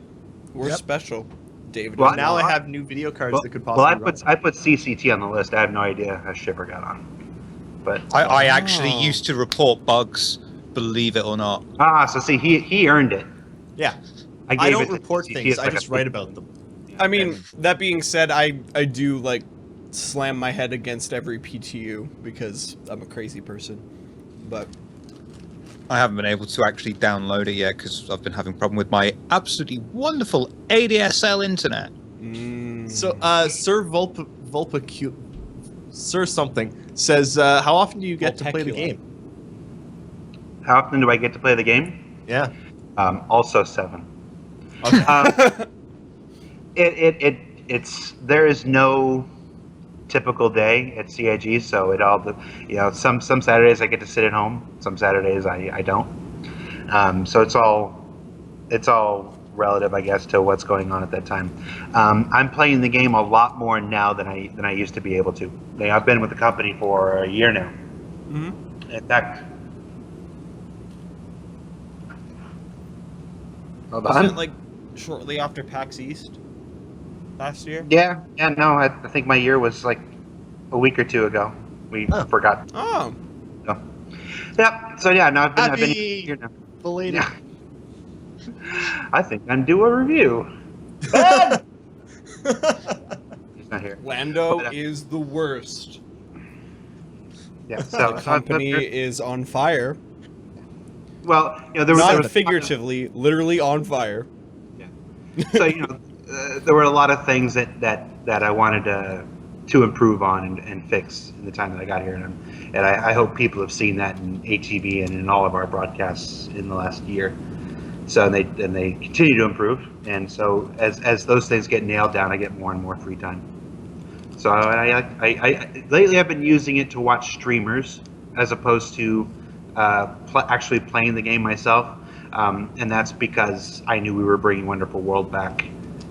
We're Yep. special. David. Well, is Now not. I have new video cards Well, that could well, possibly I put CCT on the list. I have no idea how Shiver got on, but I actually Oh. used to report bugs, believe it or not. so see, he earned it. Yeah. I I gave don't it to report CCT things. as I like just a- write about them. I mean, that being said, I do like slam my head against every PTU because I'm a crazy person. But I haven't been able to actually download it yet because I've been having a problem with my absolutely wonderful ADSL internet. So, Sir Sir something says, how often do you get to play the Vulpecula. game? How often do I get to play the game? Yeah. Also 7. Okay. There is no typical day at CIG, so it all some Saturdays I get to sit at home, some Saturdays I don't. So it's all relative, I guess, to what's going on at that time. I'm playing the game a lot more now than I used to be able to. I've been with the company for a year now. Mhm. In fact, hold wasn't on. it like shortly after PAX East last year? Yeah, no, I think my year was like a week or two ago. We forgot. Oh, So. Yeah, so yeah, no, I've been Happy here now. belated. Yeah. I think I'm due a review. Ben! He's not here. Lando But, is the worst. Yeah, so The company is on fire. well, there was, Not figuratively, literally on fire. so there were a lot of things that I wanted to improve on and fix in the time that I got here, and I hope people have seen that in ATV and in all of our broadcasts in the last year. So and they continue to improve, and so as those things get nailed down, I get more and more free time. So I lately I've been using it to watch streamers as opposed to actually playing the game myself, and that's because I knew we were bringing Wonderful World back,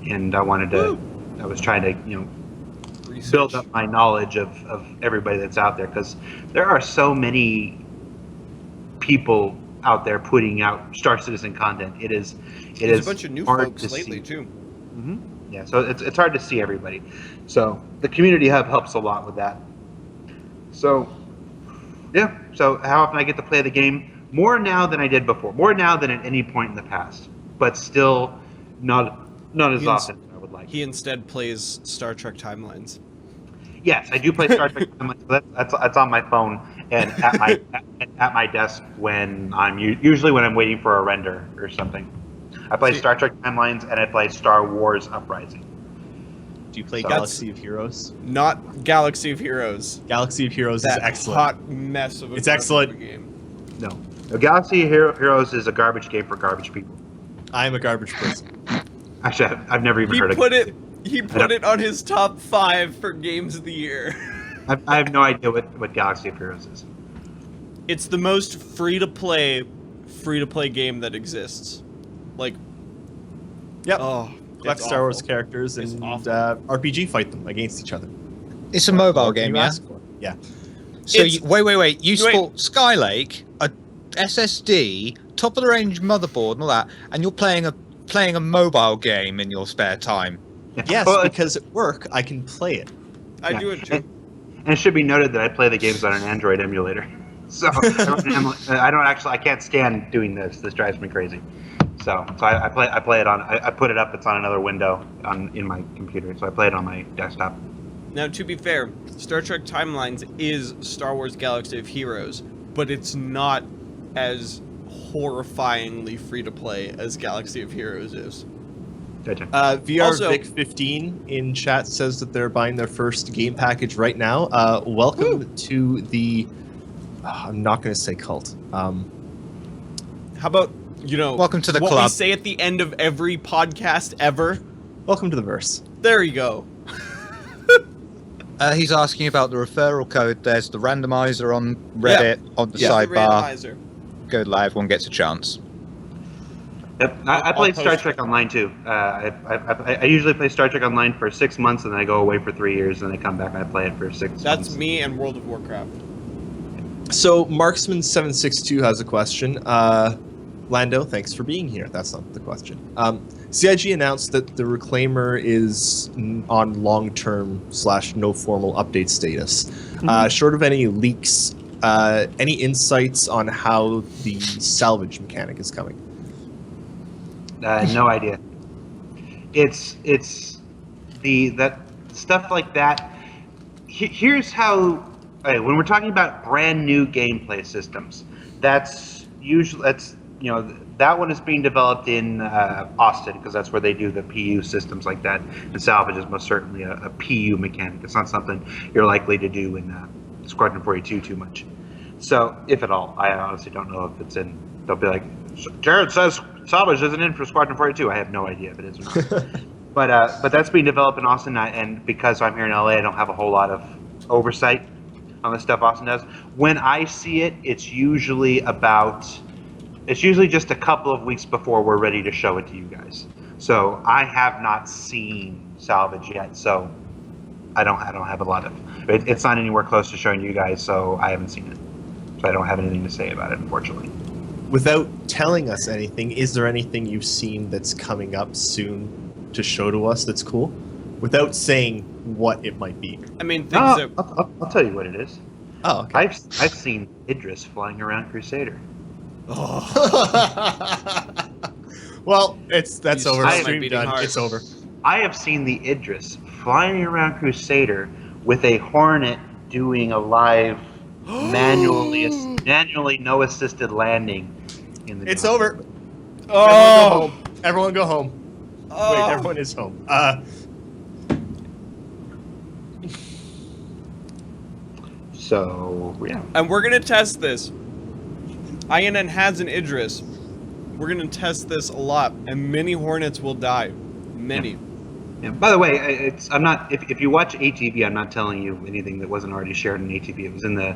and I wanted to. I was trying to build up my knowledge of everybody that's out there, because there are so many people out there putting out Star Citizen content. There's There's a bunch of new hard folks to lately see. too. Yeah, so it's hard to see everybody. So the community hub helps a lot with that. So yeah, so how often I get to play the game? More now than I did before. More now than at any point in the past, but still not as often as I would like. He instead plays Star Trek Timelines. Yes, I do play Star Trek. That's on my phone and at my desk when usually when I'm waiting for a render or something. I play Star Trek Timelines and I play Star Wars Uprising. Do you play So- Galaxy of Heroes? Not Galaxy of Heroes. Galaxy of Heroes That is excellent. hot mess of a It's garbage excellent. game. No, Galaxy Heroes is a garbage game for garbage people. I am a garbage person. Actually, I've never even He heard of put it. He put it on his top 5 for games of the year. I have no idea what Galaxy of Heroes is. It's the most free to play game that exists. Like, Yep. oh, Collect it's Star Wars awful. characters It's and awful. RPG fight them against each other. It's a mobile What can game, you yeah? ask for? Yeah. So It's- wait. You Wait. sport Skylake, a SSD, top of the range motherboard, and all that, and you're playing a mobile game in your spare time. Yes, Well, because at work I can play it. I Yeah. do it too. And it should be noted that I play the games on an Android emulator. So I can't stand doing this. This drives me crazy. So I play it on. I put it up. It's on another window in my computer. So I play it on my desktop. Now, to be fair, Star Trek Timelines is Star Wars Galaxy of Heroes, but it's not as horrifyingly free to play as Galaxy of Heroes is. Gotcha. VR Also- Vic 15 in chat says that they're buying their first game package right now. Welcome to the I'm not going to say cult. How about, Welcome to the what we club. say at the end of every podcast ever? Welcome to the verse. There you go. He's asking about the referral code. There's the randomizer on Reddit on the Yeah, the sidebar. randomizer. Go live, one gets a chance. Yep. I I'll played post Star it. Trek Online too. I usually play Star Trek Online for 6 months, and then I go away for 3 years, and then I come back and I play it for 6 months. That's me and World of Warcraft. So Marksman762 has a question. Lando, thanks for being here. That's not the question. CIG announced that the Reclaimer is on long-term / no formal update status. Short of any leaks, any insights on how the salvage mechanic is coming? No idea. It's that stuff like that. Here's how. Okay, when we're talking about brand new gameplay systems, that's that one is being developed in Austin, because that's where they do the PU systems like that. And salvage is most certainly a PU mechanic. It's not something you're likely to do in Squadron 42 too much. So, if at all, I honestly don't know if it's in. They'll be like, Jared says salvage isn't in for Squadron 42. I have no idea if it is or not. But that's being developed in Austin, and because I'm here in LA, I don't have a whole lot of oversight on the stuff Austin does. When I see it, it's usually just a couple of weeks before we're ready to show it to you guys. So I have not seen salvage yet, so I don't have a lot of. It's not anywhere close to showing you guys, so I haven't seen it. So I don't have anything to say about it, unfortunately. Without telling us anything, is there anything you've seen that's coming up soon to show to us that's cool? Without saying what it might be. I mean, things No, that... I'll tell you what it is. Oh, okay. I've seen Idris flying around Crusader. Well, that's over. I- Stream beating done. heart. It's over. I have seen the Idris flying around Crusader with a Hornet doing a live manually no assisted landing in the. It's over. Oh! Everyone go home. Oh. Wait, everyone is home. So yeah. And we're gonna test this. INN has an Idris. We're gonna test this a lot, and many Hornets will die. Many. Yeah. By the way, I'm not. If you watch ATV, I'm not telling you anything that wasn't already shared in ATV. It was in the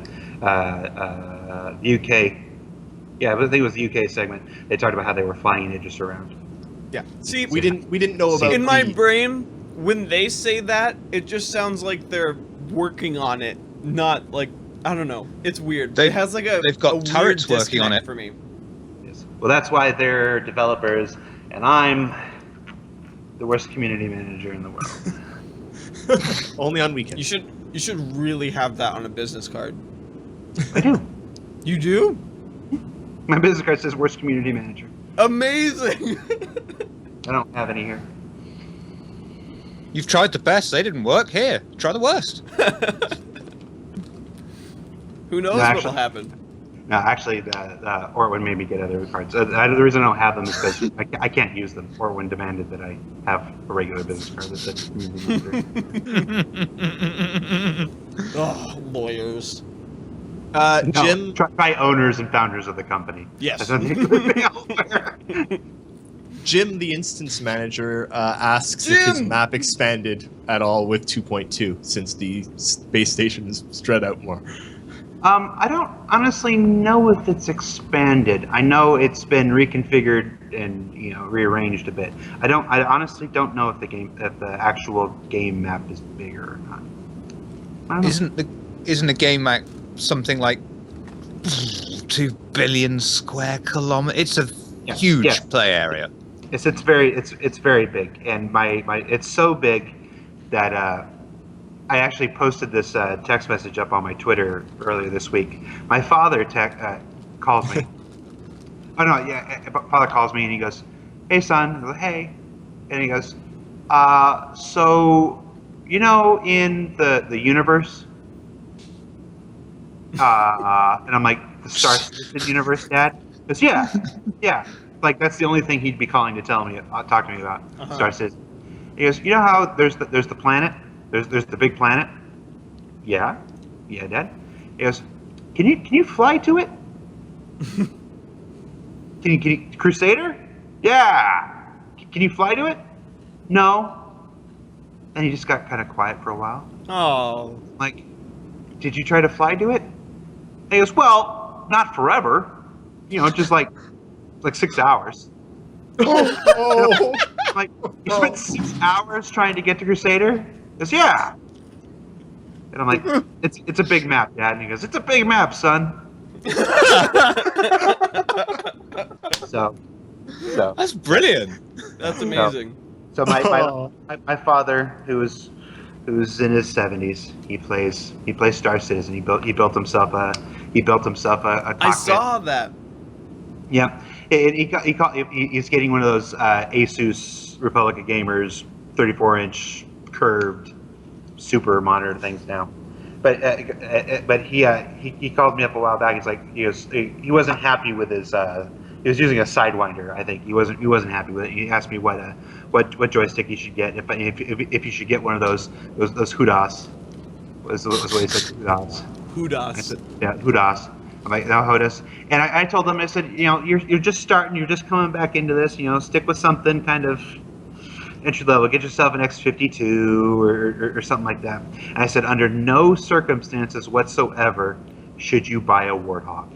UK. Yeah, I think it was the UK segment. They talked about how they were flying Idris around. Yeah. See, we didn't know about. in my brain, when they say that, it just sounds like they're working on it, not like, I don't know. It's weird. It has like they've got a turrets weird working on disconnect it. for me. Yes. Well, that's why they're developers, and I'm the worst community manager in the world. Only on weekends. You should really have that on a business card. I do. You do? My business card says worst community manager. Amazing. I don't have any here. You've tried the best, they didn't work. Here, try the worst. Who knows No, what actually- will happen? No, actually, Orwin made me get other cards. The reason I don't have them is because I can't use them. Orwin demanded that I have a regular business card that said community manager. Oh, lawyers. No, Jim, try owners and founders of the company. Yes. That's anything elsewhere. Jim, the instance manager, asks if his Jim! map expanded at all with 2.2 since the base station is spread out more. I don't honestly know if it's expanded. I know it's been reconfigured and rearranged a bit. I honestly don't know if the actual game map is bigger or not. I don't know. Isn't the game map something like 2 billion square kilometers? It's a huge play area. It's very big, and my it's so big that I actually posted this text message up on my Twitter earlier this week. My father calls me. Oh no, yeah, father calls me and he goes, "Hey son," I go, "Hey," and he goes, "So in the universe?" And I'm like, "The Star Citizen universe, Dad?" He goes, "Yeah." Like that's the only thing he'd be calling to talk to me about Star Citizen. He goes, "You know how there's the planet? There's the big planet?" Yeah, Dad. He goes, Can you fly to it? Can you Crusader? Yeah. Can you fly to it? No. And he just got kind of quiet for a while. Oh. Like, did you try to fly to it? And he goes, well, not forever. You know, just like 6 hours. Oh. Like, you spent 6 hours trying to get to Crusader? He goes, yeah. And I'm like, it's a big map, Dad. And he goes, it's a big map, son. So That's brilliant. That's amazing. So my father, who's in his 70s, he plays Star Citizen. He built himself a cockpit. I saw that. Yeah, he's getting one of those Asus Republic of Gamers 34-inch curved super monitor things now. But he called me up a while back. He's like, he wasn't happy with his. He was using a Sidewinder. I think he wasn't happy with it. He asked me what joystick he should get if you should get one of those Hudas. Was what he said, Hudas. Hudas. I said, yeah, Hudas. I'm like, no, Hudas. And I told him, I said, you're just starting, you're just coming back into this. Stick with something kind of entry level. Get yourself an X52 or something like that. And I said, under no circumstances whatsoever should you buy a Warthog.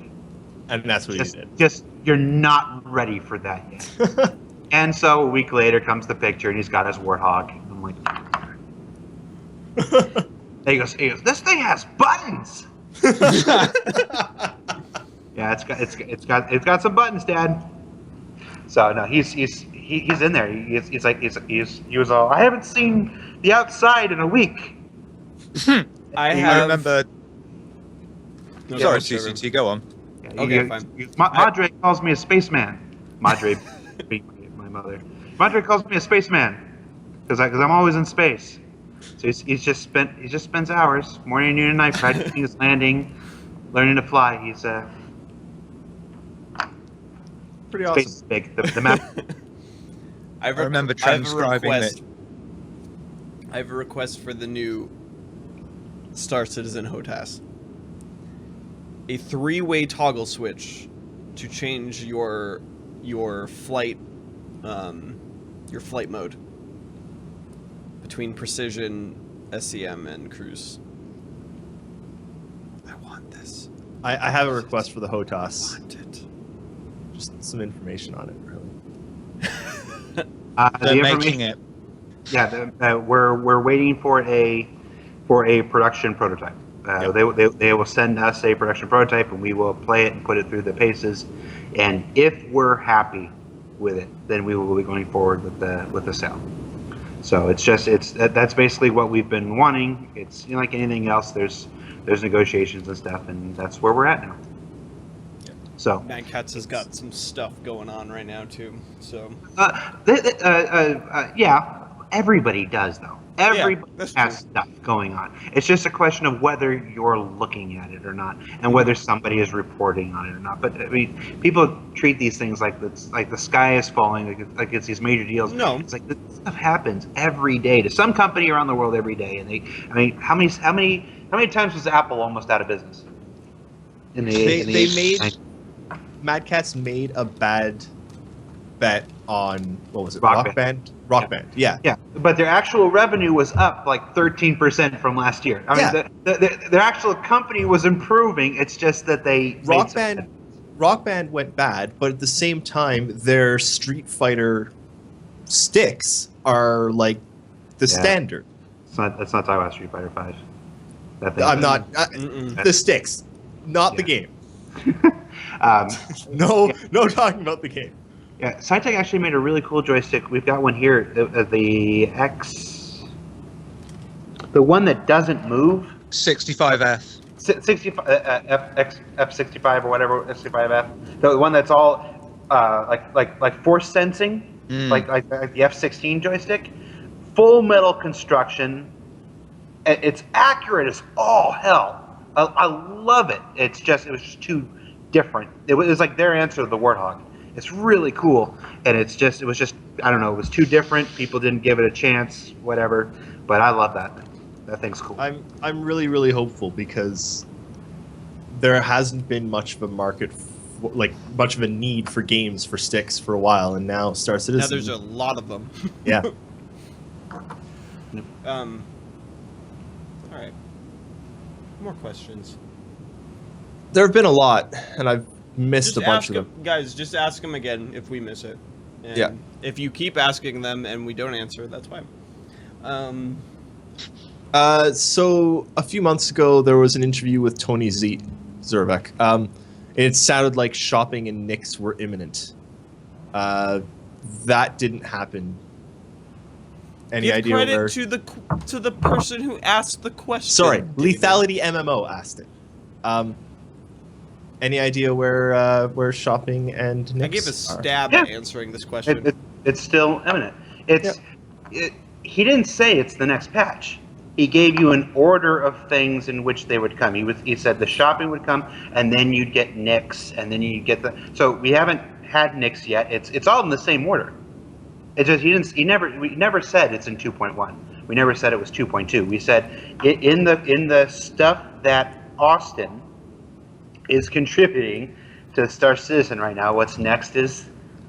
And that's what he did. Just you're not ready for that yet. And so a week later comes the picture, and he's got his Warthog. I'm like, and he goes, this thing has buttons. Yeah, it's got some buttons, Dad. So no, he's in there. He was all, I haven't seen the outside in a week. I remember. No, Sorry, go on, CCT, go on. Okay, fine. Madre calls me a spaceman. Madre, being my mother. Madre calls me a spaceman because I'm always in space. So he just spends hours, morning, noon, and night, practicing his landing, learning to fly. He's Pretty space awesome. is big. The map. I remember transcribing it. I have a request for the new Star Citizen HOTAS. A 3-way toggle switch to change your flight mode between precision, SCM, and cruise. I want this. I have a request for the HOTAS. I want it. Just some information on it, really. They're making it. Yeah, we're waiting for a production prototype. Yep. They will send us a production prototype, and we will play it and put it through the paces. And if we're happy with it, then we will be going forward with the sale. So that's basically what we've been wanting. It's like anything else. There's negotiations and stuff, and that's where we're at now. So Mad Cats has got some stuff going on right now too. So yeah, everybody does though. Everybody that's has stuff going on. It's just a question of whether you're looking at it or not, and whether somebody is reporting on it or not. But I mean, people treat these things like the sky is falling, like it's these major deals. No, it's like this stuff happens every day to some company around the world every day. And how many times was Apple almost out of business? Mad Catz made a bad bet on, what was it? Rock Band? Rock Band. Yeah. Yeah, but their actual revenue was up like 13% from last year. I mean, their actual company was improving. It's just that they Rock Band went bad, but at the same time, their Street Fighter sticks are like the standard. Let's not talk about Street Fighter 5. I'm not the sticks, not the game. No talking about the game. Yeah, Cytec actually made a really cool joystick. We've got one here, the one that doesn't move. 65F. 65 F65 or whatever, F65F. The one that's all like force sensing, like the F16 joystick. Full metal construction. It's accurate as all hell. I love it. It was just too different. It was like their answer to the Warthog. It's really cool, and it was just I don't know. It was too different. People didn't give it a chance, whatever. But I love that thing. That thing's cool. I'm really hopeful because there hasn't been much of a market, like much of a need for games for sticks for a while, and now Star Citizen. Now there's a lot of them. Yeah. All right. More questions. There have been a lot, and I've missed Just a bunch ask of them. guys, just ask them again if we miss it. And Yeah. if you keep asking them and we don't answer, that's fine. So a few months ago, there was an interview with Tony Zerbeck. It sounded like shopping and Knicks were imminent. That didn't happen. Any Give idea credit where? to the person who asked the question. Sorry, David. Lethality MMO asked it. Any idea where shopping and Knicks I gave a stab Yeah. at answering this question. It's still imminent. He didn't say it's the next patch. He gave you an order of things in which they would come. He said the shopping would come, and then you'd get Knicks, and then you'd get the. So we haven't had Knicks yet. It's all in the same order. It just we never said it's in 2.1. We never said it was 2.2. We said in the stuff that Austin is contributing to Star Citizen right now. What's next is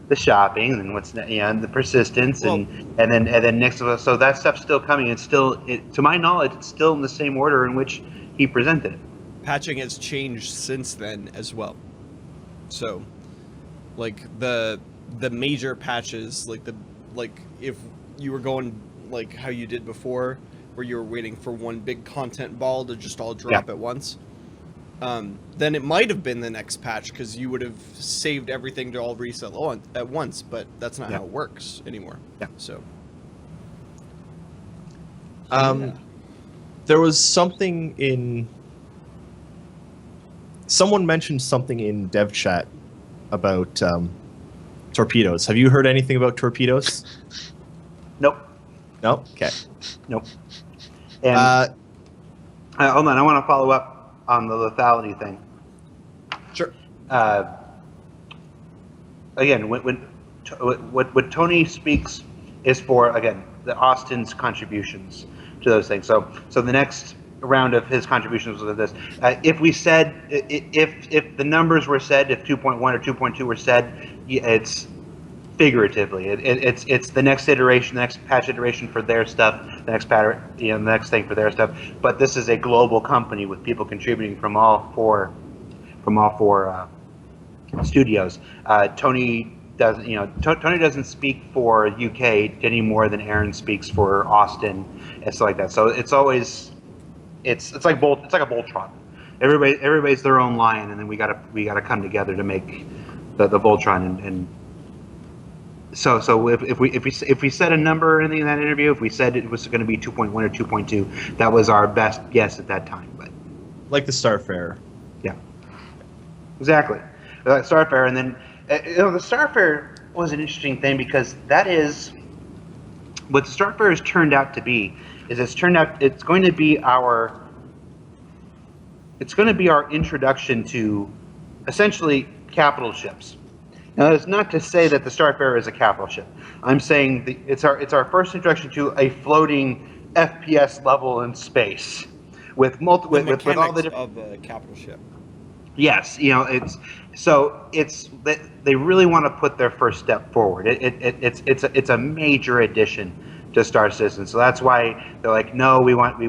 the shopping, and the persistence, and then next to us. So that stuff's still coming. It's still, to my knowledge, it's still in the same order in which he presented it. Patching has changed since then as well. So, like the major patches, like if you were going like how you did before, where you were waiting for one big content ball to just all drop at once, then it might have been the next patch because you would have saved everything to all reset at once. But that's not how it works anymore. Yeah. So. There was something in. Someone mentioned something in dev chat about torpedoes. Have you heard anything about torpedoes? Nope. No? Okay. Nope. And hold on, I want to follow up on the lethality thing. Sure. Again, what Tony speaks is for, again, the Austin's contributions to those things. So the next round of his contributions was this. If we said, if the numbers were said, if 2.1 or 2.2 were said, it's figuratively. It's the next iteration, the next patch iteration for their stuff, the next pattern, the next thing for their stuff. But this is a global company with people contributing from all four studios. Tony doesn't, Tony doesn't speak for UK any more than Aaron speaks for Austin and stuff like that. So it's always, it's like a Voltron. Everybody's their own lion, and then we gotta come together to make the Voltron. And so if we said a number in that interview, if we said it was going to be 2.1 or 2.2, that was our best guess at that time. But like the Starfarer. Yeah, exactly. Starfarer, and then the Starfarer was an interesting thing because that is what the Starfarer has turned out to be. It's going to be our introduction to essentially capital ships. Now, that's not to say that the Starfarer is a capital ship. I'm saying it's our first introduction to a floating FPS level in space with all the different of a capital ship. Yes, they really want to put their first step forward. It's a major addition to Star Citizen. So that's why they're like, no, we want to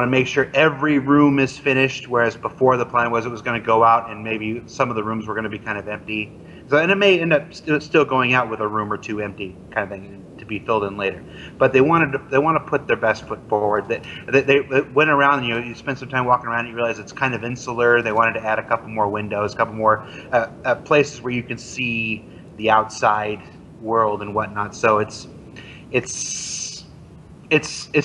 make sure every room is finished. Whereas before the plan was it was going to go out and maybe some of the rooms were going to be kind of empty. So, and it may end up still going out with a room or two empty kind of thing to be filled in later. But they want to put their best foot forward. They went around. You spend some time walking around and you realize it's kind of insular. They wanted to add a couple more windows, a couple more places where you can see the outside world and whatnot. So it's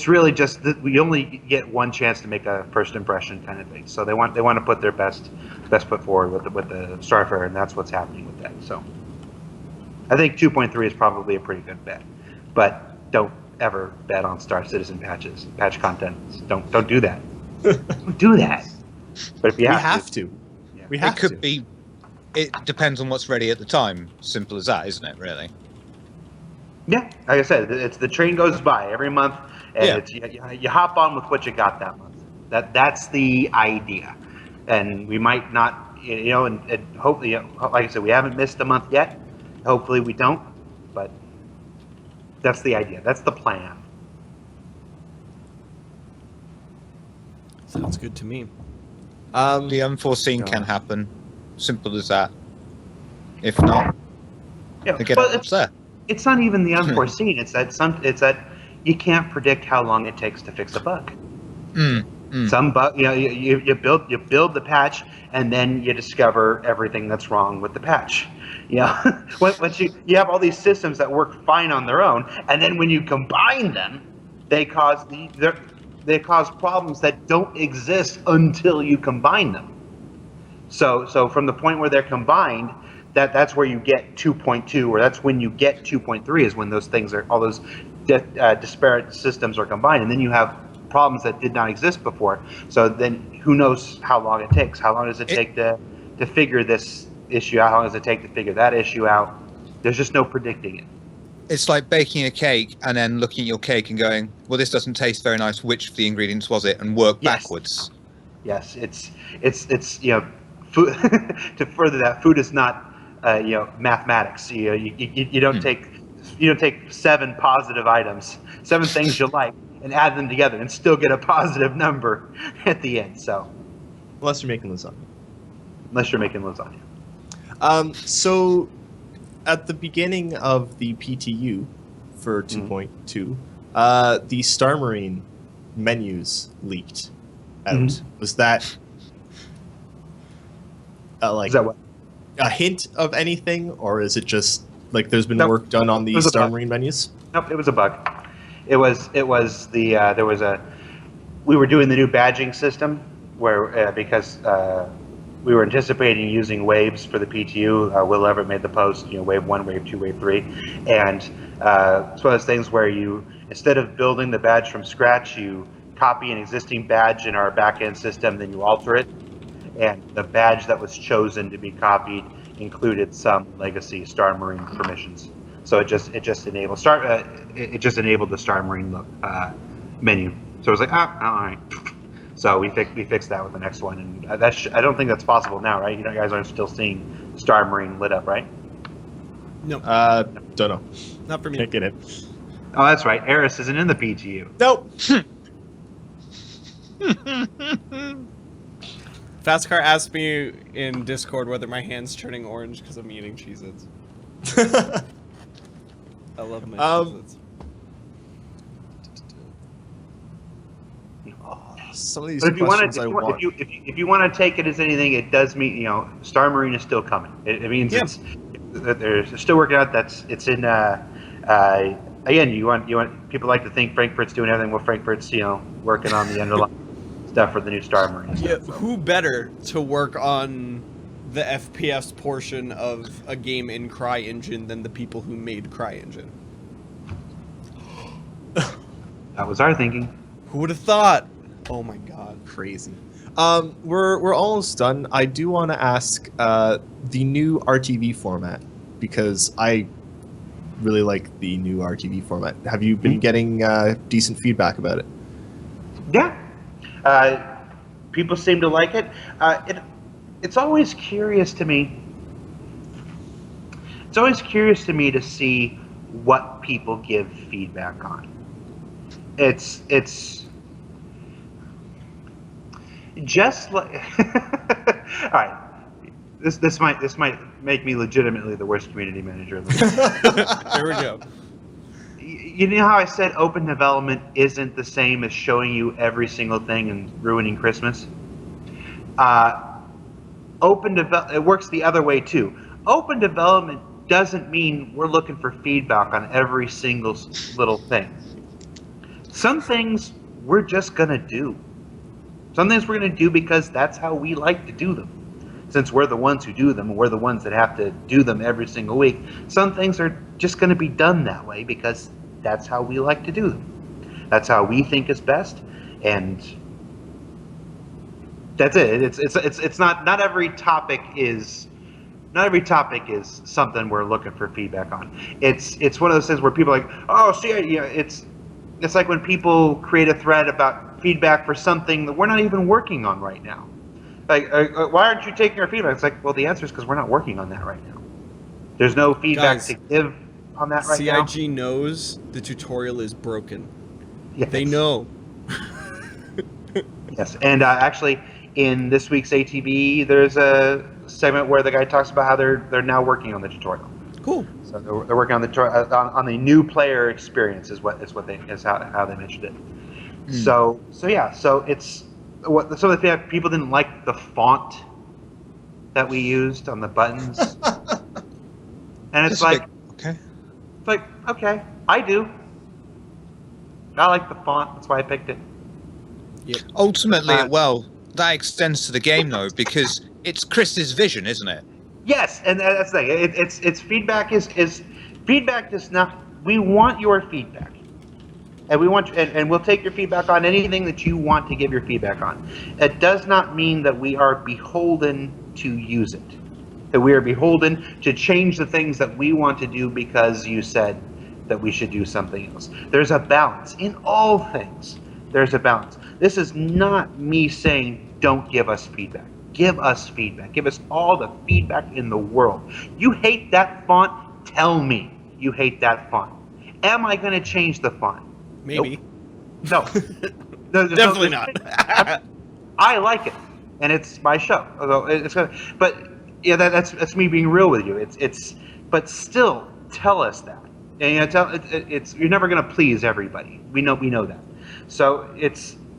really just that we only get one chance to make a first impression kind of thing. So they want to put their best foot forward with the Starfarer, and that's what's happening with that. So I think 2.3 is probably a pretty good bet, but don't ever bet on Star Citizen patch content. Don't do that. Don't do that. But if you have to. We have to. It depends on what's ready at the time. Simple as that, isn't it? Really. Yeah, like I said, it's the train goes by every month, and it's you hop on with what you got that month. That's the idea. and we might not, and hopefully, like I said, we haven't missed a month yet. Hopefully we don't, but that's the idea. That's the plan. Sounds good to me. The unforeseen can happen. Simple as that. If not, Yeah, again, well, it's there. it's not even the unforeseen. It's that you can't predict how long it takes to fix a bug. Some bug, you build the patch, and then you discover everything that's wrong with the patch. Once you have all these systems that work fine on their own, and then when you combine them, they cause problems that don't exist until you combine them. So from the point where they're combined, that's where you get 2.2, or that's when you get 2.3 is when all those disparate systems are combined, and then you have problems that did not exist before. So then who knows how long it takes? How long does it take to figure this issue out? How long does it take to figure that issue out? There's just no predicting it. It's like baking a cake and then looking at your cake and going, well, this doesn't taste very nice. Which of the ingredients was it? And work backwards. Yes, it's food. To further that, food is not mathematics. You don't take 7 positive items, 7 things you like, and add them together and still get a positive number at the end. So, Unless you're making lasagna. So, at the beginning of the PTU for 2.2, the Star Marine menus leaked out. Was that is that what? a hint of anything, or is it just like there's been Nope. work done on the Star Marine menus? Nope, it was a bug. It was the we were doing the new badging system where because we were anticipating using waves for the PTU. Will Everett made the post, wave 1, wave 2, wave 3, and it's one of those things where you, instead of building the badge from scratch, you copy an existing badge in our backend system, then you alter it, and the badge that was chosen to be copied included some legacy Star Marine permissions. So it just enabled the Star Marine menu. So it was like, all right. So we fixed that with the next one, and I don't think that's possible now, right? You guys aren't still seeing Star Marine lit up, right? No, Don't know. not for me. Can't get it. Oh, that's right. Eris isn't in the PTU. Nope. Fastcar asked me in Discord whether my hand's turning orange because I'm eating Cheez-Its. I love my Cheez-Its. Some of these But if you questions want if you want to take it as anything, it does mean Star Marine is still coming. It means they're still working out. It's in. Again, you want people like to think Frankfurt's doing everything. Well, Frankfurt's working on the underlying stuff for the new Star Marine. Yeah, who better to work on the FPS portion of a game in CryEngine than the people who made CryEngine? That was our thinking. Who would have thought? Oh my god. Crazy. We're almost done. I do want to ask the new RTV format, because I really like the new RTV format. Have you been getting decent feedback about it? Yeah. People seem to like it. It's always curious to me. It's always curious to me to see what people give feedback on. It's just like all right. This might make me legitimately the worst community manager in the world. There we go. You know how I said open development isn't the same as showing you every single thing and ruining Christmas? It works the other way too. Open development doesn't mean we're looking for feedback on every single little thing. Some things we're just gonna do. Some things we're gonna do because that's how we like to do them. Since we're the ones who do them, and we're the ones that have to do them every single week, some things are just going to be done that way because that's how we like to do them. That's how we think is best, and that's it. It's not every topic is something we're looking for feedback on. It's one of those things where people are like, oh, see, it's like when people create a thread about feedback for something that we're not even working on right now. Like, why aren't you taking our feedback? It's like, well, the answer is because we're not working on that right now. There's no feedback Guys, to give on that right now. CIG knows the tutorial is broken. Yes. They know. Yes, and actually, in this week's ATV, there's a segment where the guy talks about how they're now working on the tutorial. Cool. So they're working on the on the new player experience is how they mentioned it. So yeah, so it's what some of the people didn't like the font that we used on the buttons, and it's like okay. it's like okay, I do. I like the font. That's why I picked it. Yep. Ultimately, well, that extends to the game though, because it's Chris's vision, isn't it? Yes, and that's the thing. It's feedback is feedback is not. We want your feedback, and we want and we'll take your feedback on anything that you want to give your feedback on. It does not mean that we are beholden to use it. That we are beholden to change the things that we want to do because you said that we should do something else. There's a balance in all things. There's a balance. This is not me saying don't give us feedback. Give us feedback. Give us all the feedback in the world. You hate that font? Tell me you hate that font. Am I going to change the font? Maybe. Nope. No. Definitely not. I like it, and it's my show. Although it's gonna, but yeah, that's me being real with you. But still tell us that. And you're never going to please everybody. We know that. So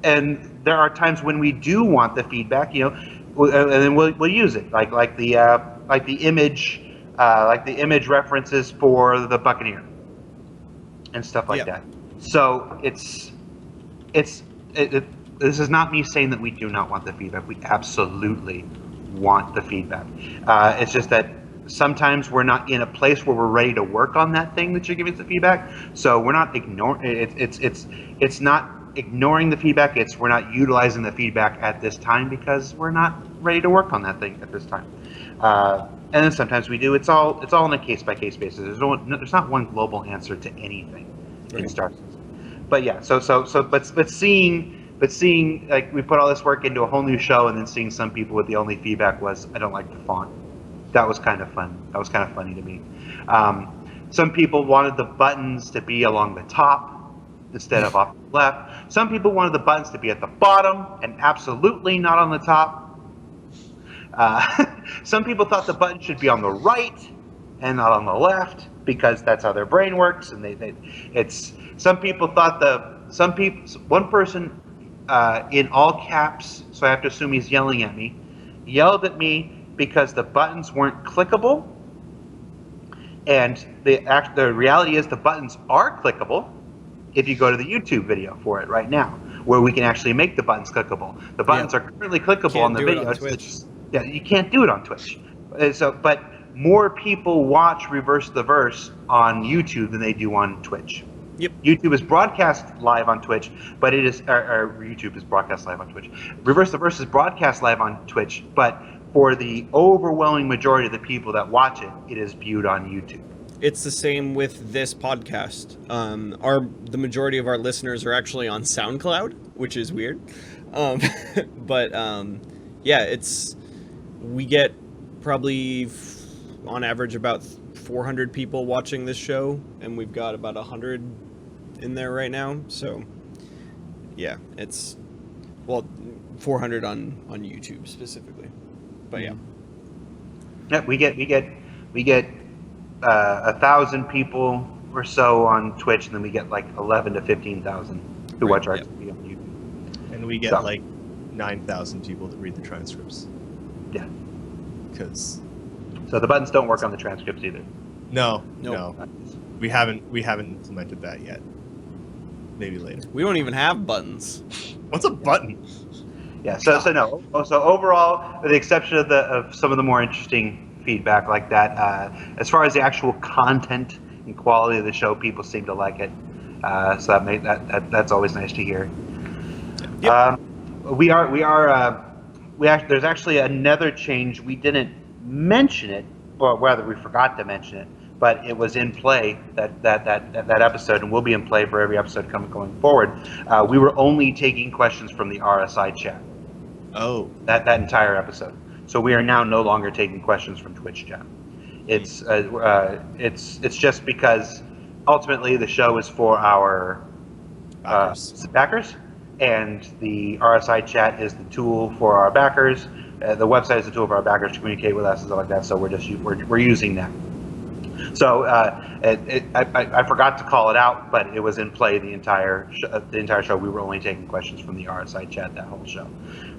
and there are times when we do want the feedback, and then we'll use it, like the image references for the Buccaneer and stuff like that. So this is not me saying that we do not want the feedback. We absolutely want the feedback. It's just that sometimes we're not in a place where we're ready to work on that thing that you're giving us the feedback. So we're not ignoring it's not ignoring the feedback. We're not utilizing the feedback at this time because we're not ready to work on that thing at this time. And then sometimes we do. It's all on a case by case basis. There's not one global answer to anything in Star Citizen. But yeah, but seeing like we put all this work into a whole new show, and then seeing some people with the only feedback was I don't like the font. That was kind of fun. That was kind of funny to me. Some people wanted the buttons to be along the top instead of off the left. Some people wanted the buttons to be at the bottom and absolutely not on the top. Some people thought the button should be on the right and not on the left because that's how their brain works. And some people thought one person in all caps, so I have to assume he's yelling at me, yelled at me because the buttons weren't clickable. And the reality is the buttons are clickable if you go to the YouTube video for it right now, where we can actually make the buttons clickable. The buttons are currently clickable on the video. Yeah, you can't do it on Twitch. But more people watch Reverse the Verse on YouTube than they do on Twitch. Yep. YouTube is broadcast live on Twitch, but it is YouTube is broadcast live on Twitch. Reverse the Verse is broadcast live on Twitch, but for the overwhelming majority of the people that watch it, it is viewed on YouTube. It's the same with this podcast. The majority of our listeners are actually on SoundCloud, which is weird. We get probably on average about 400 people watching this show, and we've got about 100 in there right now. So yeah, it's 400 on YouTube specifically. But yeah. Yeah, we get 1,000 people or so on Twitch, and then we get like 11 to 15,000 who watch our TV on YouTube. And we get like 9,000 people that read the transcripts. Yeah. So the buttons don't work on the transcripts either. No. We haven't implemented that yet. Maybe later. We don't even have buttons. What's a button? Yeah. So overall, with the exception of some of the more interesting feedback like that, as far as the actual content and quality of the show, people seem to like it. So that's always nice to hear. Yep. There's actually another change. We didn't mention it, or rather we forgot to mention it, but it was in play that episode, and will be in play for every episode going forward. We were only taking questions from the RSI chat. Oh. That entire episode. So we are now no longer taking questions from Twitch chat. It's just because ultimately the show is for our backers, and the RSI chat is the tool for our backers. The website is the tool for our backers to communicate with us and stuff like that. So we're using that. So I forgot to call it out, but it was in play the entire show. We were only taking questions from the RSI chat that whole show.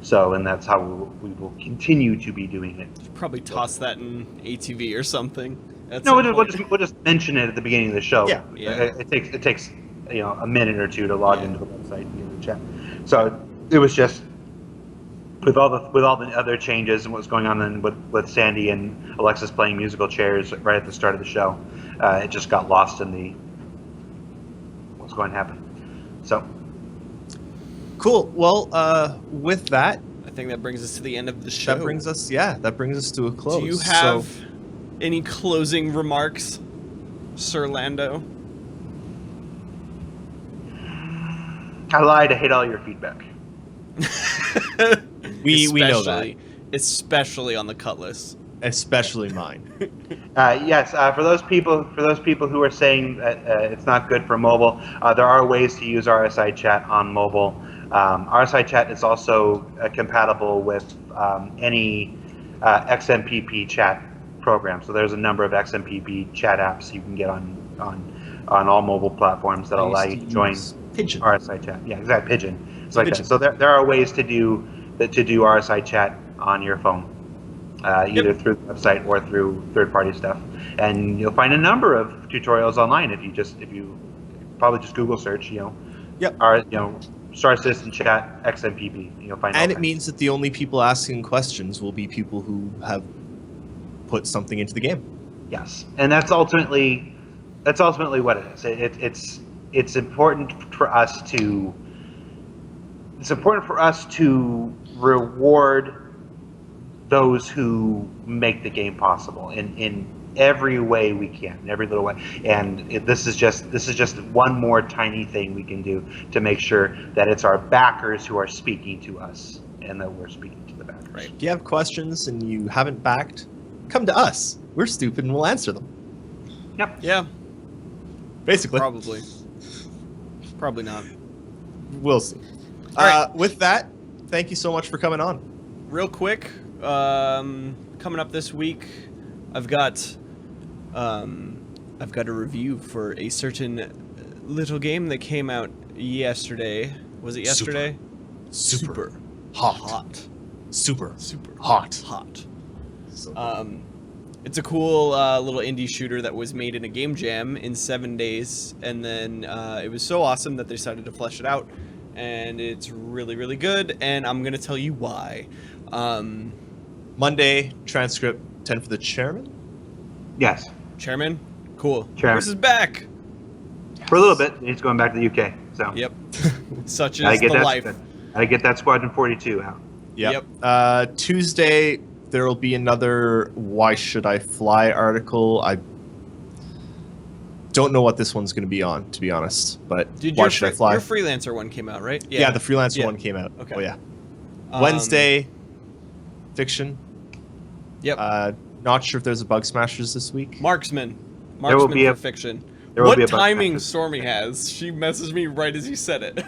So, and that's how we will continue to be doing it. Should probably toss that in ATV or something. We'll just mention it at the beginning of the show. Yeah. It takes a minute or two to log into the website and get in the chat. So it was just with all the other changes and what's going on then with Sandy and Alexis playing musical chairs right at the start of the show, it just got lost in what's going to happen. So cool. Well, with that, I think that brings us to the end of the show. That brings us to a close. Do you have any closing remarks, Sir Lando? I lied. I hate all your feedback. we know that, especially on the Cutlass, especially mine. Yes, for those people who are saying that it's not good for mobile, there are ways to use RSI chat on mobile. RSI chat is also compatible with any XMPP chat program. So there's a number of XMPP chat apps you can get on all mobile platforms that allow you to join Pigeon. RSI chat. Yeah, exactly. Pigeon. It's like Pigeon. That. So there are ways to do RSI chat on your phone, either through the website or through third-party stuff. And you'll find a number of tutorials online if you probably just Google search, Star Citizen Chat XMPP. You'll find. And it means that the only people asking questions will be people who have put something into the game. Yes, and that's ultimately what it is. It's important for us to reward those who make the game possible in every way we can, in every little way. And this is just one more tiny thing we can do to make sure that it's our backers who are speaking to us and that we're speaking to the backers. Right. If you have questions and you haven't backed, come to us. We're stupid and we'll answer them. Yep. Yeah. Basically. Probably not. We'll see. Right. With that, thank you so much for coming on. Real quick, coming up this week, I've got a review for a certain little game that came out yesterday. Was it yesterday? Super hot. Super hot. So it's a cool little indie shooter that was made in a game jam in 7 days, and then it was so awesome that they decided to flesh it out, and it's really, really good, and I'm going to tell you why. Monday, transcript 10 for the chairman? Yes. Chairman? Cool. Chairman. Bruce is back! For a little bit. He's going back to the UK. So. Yep. Such is the life. I get that Squadron 42 out. Yep. Tuesday, there will be another Why Should I Fly article. I don't know what this one's going to be on, to be honest. But Why Should I Fly? Your freelancer one came out, right? Yeah, the freelancer one came out. Okay. Oh, yeah. Wednesday, fiction. Yep. Not sure if there's a Bug Smashers this week. Marksman for fiction. What timing Stormy has? She messaged me right as you said it.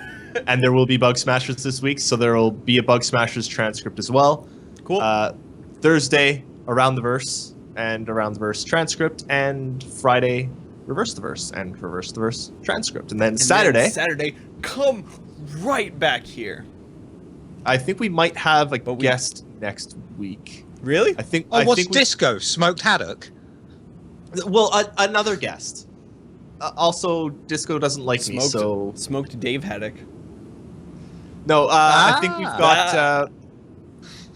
And there will be Bug Smashers this week, so there will be a Bug Smashers transcript as well. Cool. Thursday, Around the Verse and Around the Verse transcript, and Friday, Reverse the Verse and Reverse the Verse transcript. And then Saturday, come right back here. I think we might have a guest next week. Really? I think. What's Disco? Smoked Haddock? Well, another guest. Also, Disco doesn't like me, so... Smoked Dave Haddock. No, I think we've got...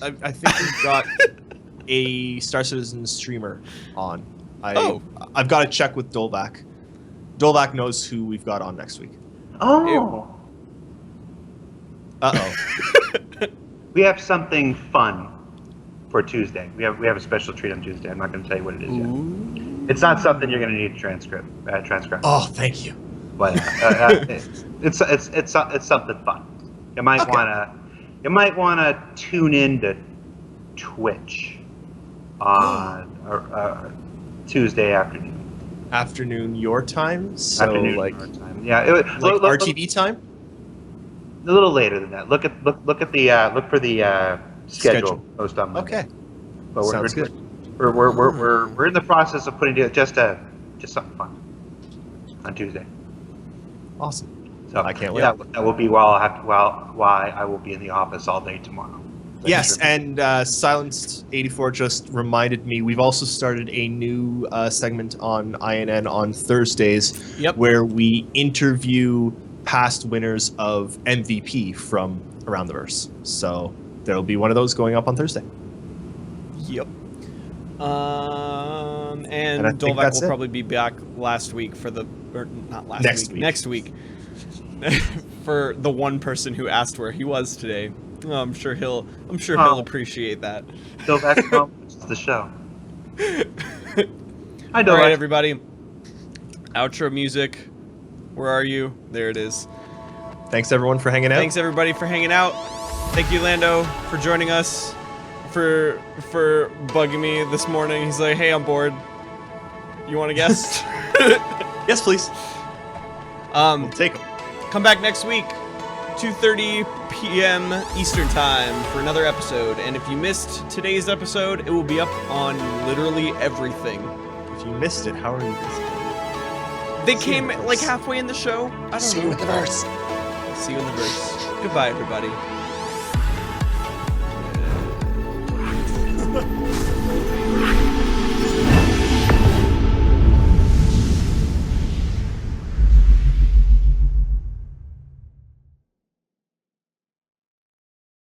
I think we've got a Star Citizen streamer on. I've got to check with Dolvac. Dolvac knows who we've got on next week. Oh. Uh-oh. We have something fun for Tuesday. We have a special treat on Tuesday. I'm not going to tell you what it is yet. It's not something you're going to need to transcribe. Oh, thank you. But it's something fun. You might want to you might want to tune in to Twitch on Tuesday afternoon. Afternoon your time, so Afternoon like our time. Yeah, like RTV time. A little later than that. Look for the schedule post on Monday. Okay, But sounds good. We're in the process of putting together just something fun on Tuesday. Awesome. So I can't wait. That will be why I will be in the office all day tomorrow. Yes, and Silenced84 just reminded me we've also started a new segment on INN on Thursdays where we interview past winners of MVP from around the verse. So there'll be one of those going up on Thursday. Yep. And I think Dolvac that's will it. probably be back next week for the one person who asked where he was today. I'm sure he'll appreciate that. So that's the show. All right, everybody. Outro music. Where are you? There it is. Thanks everyone for hanging out. Thanks everybody for hanging out. Thank you, Lando, for joining us. For bugging me this morning. He's like, "Hey, I'm bored. You want to guest?" Yes, please. We'll take 'em. Come back next week, 2:30 p.m. Eastern Time for another episode. And if you missed today's episode, it will be up on literally everything. If you missed it, how are you missing it? They came like halfway in the show. I don't know. See you in the verse. See you in the verse. Goodbye, everybody.